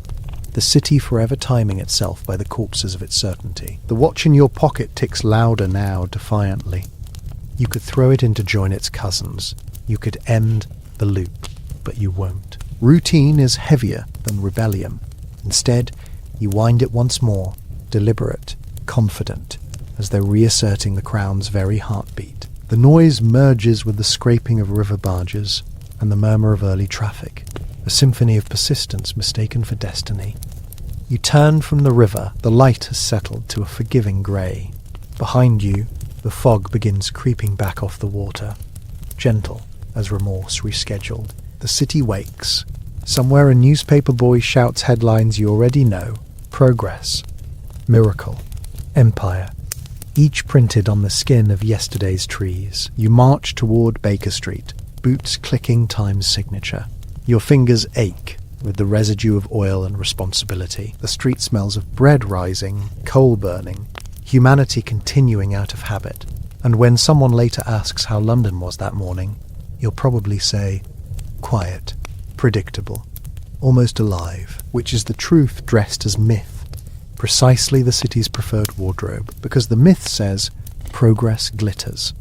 The city forever timing itself by the corpses of its certainty. The watch in your pocket ticks louder now, defiantly. You could throw it in to join its cousins. You could end the loop, but you won't. Routine is heavier than rebellion. Instead, you wind it once more, deliberate, confident, as though reasserting the crown's very heartbeat. The noise merges with the scraping of river barges and the murmur of early traffic, a symphony of persistence mistaken for destiny. You turn from the river, the light has settled to a forgiving grey. Behind you, the fog begins creeping back off the water, gentle as remorse rescheduled. The city wakes. Somewhere a newspaper boy shouts headlines you already know: progress, miracle, empire, each printed on the skin of yesterday's trees. You march toward Baker Street, boots clicking time's signature. Your fingers ache with the residue of oil and responsibility. The street smells of bread rising, coal burning, humanity continuing out of habit. And when someone later asks how London was that morning, you'll probably say, quiet, predictable, almost alive, which is the truth dressed as myth. Precisely the city's preferred wardrobe, because the myth says progress glitters.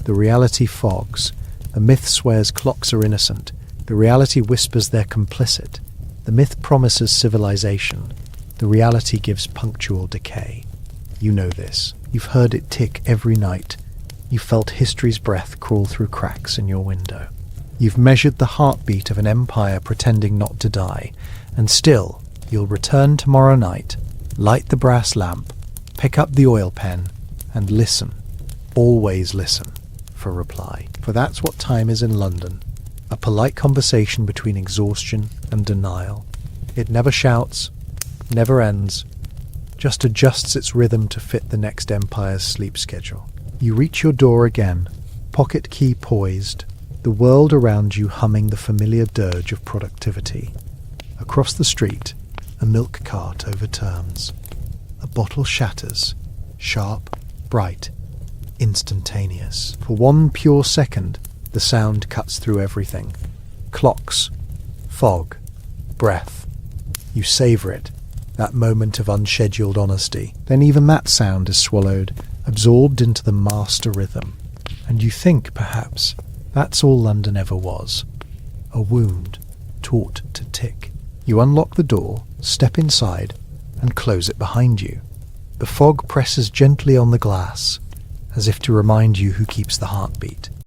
The reality fogs. The myth swears clocks are innocent. The reality whispers they're complicit. The myth promises civilization. The reality gives punctual decay. You know this. You've heard it tick every night. You've felt history's breath crawl through cracks in your window. You've measured the heartbeat of an empire pretending not to die, and still you'll return tomorrow night, light the brass lamp, pick up the oil pen, and listen, always listen, for reply. For that's what time is in London, a polite conversation between exhaustion and denial. It never shouts, never ends, just adjusts its rhythm to fit the next empire's sleep schedule. You reach your door again, pocket key poised, the world around you humming the familiar dirge of productivity. Across the street, a milk cart overturns. A bottle shatters, sharp, bright, instantaneous. For one pure second, the sound cuts through everything. Clocks, fog, breath. You savour it, that moment of unscheduled honesty. Then even that sound is swallowed, absorbed into the master rhythm. And you think, perhaps, that's all London ever was. A wound, taught to tick. You unlock the door, step inside, and close it behind you. The fog presses gently on the glass, as if to remind you who keeps the heartbeat.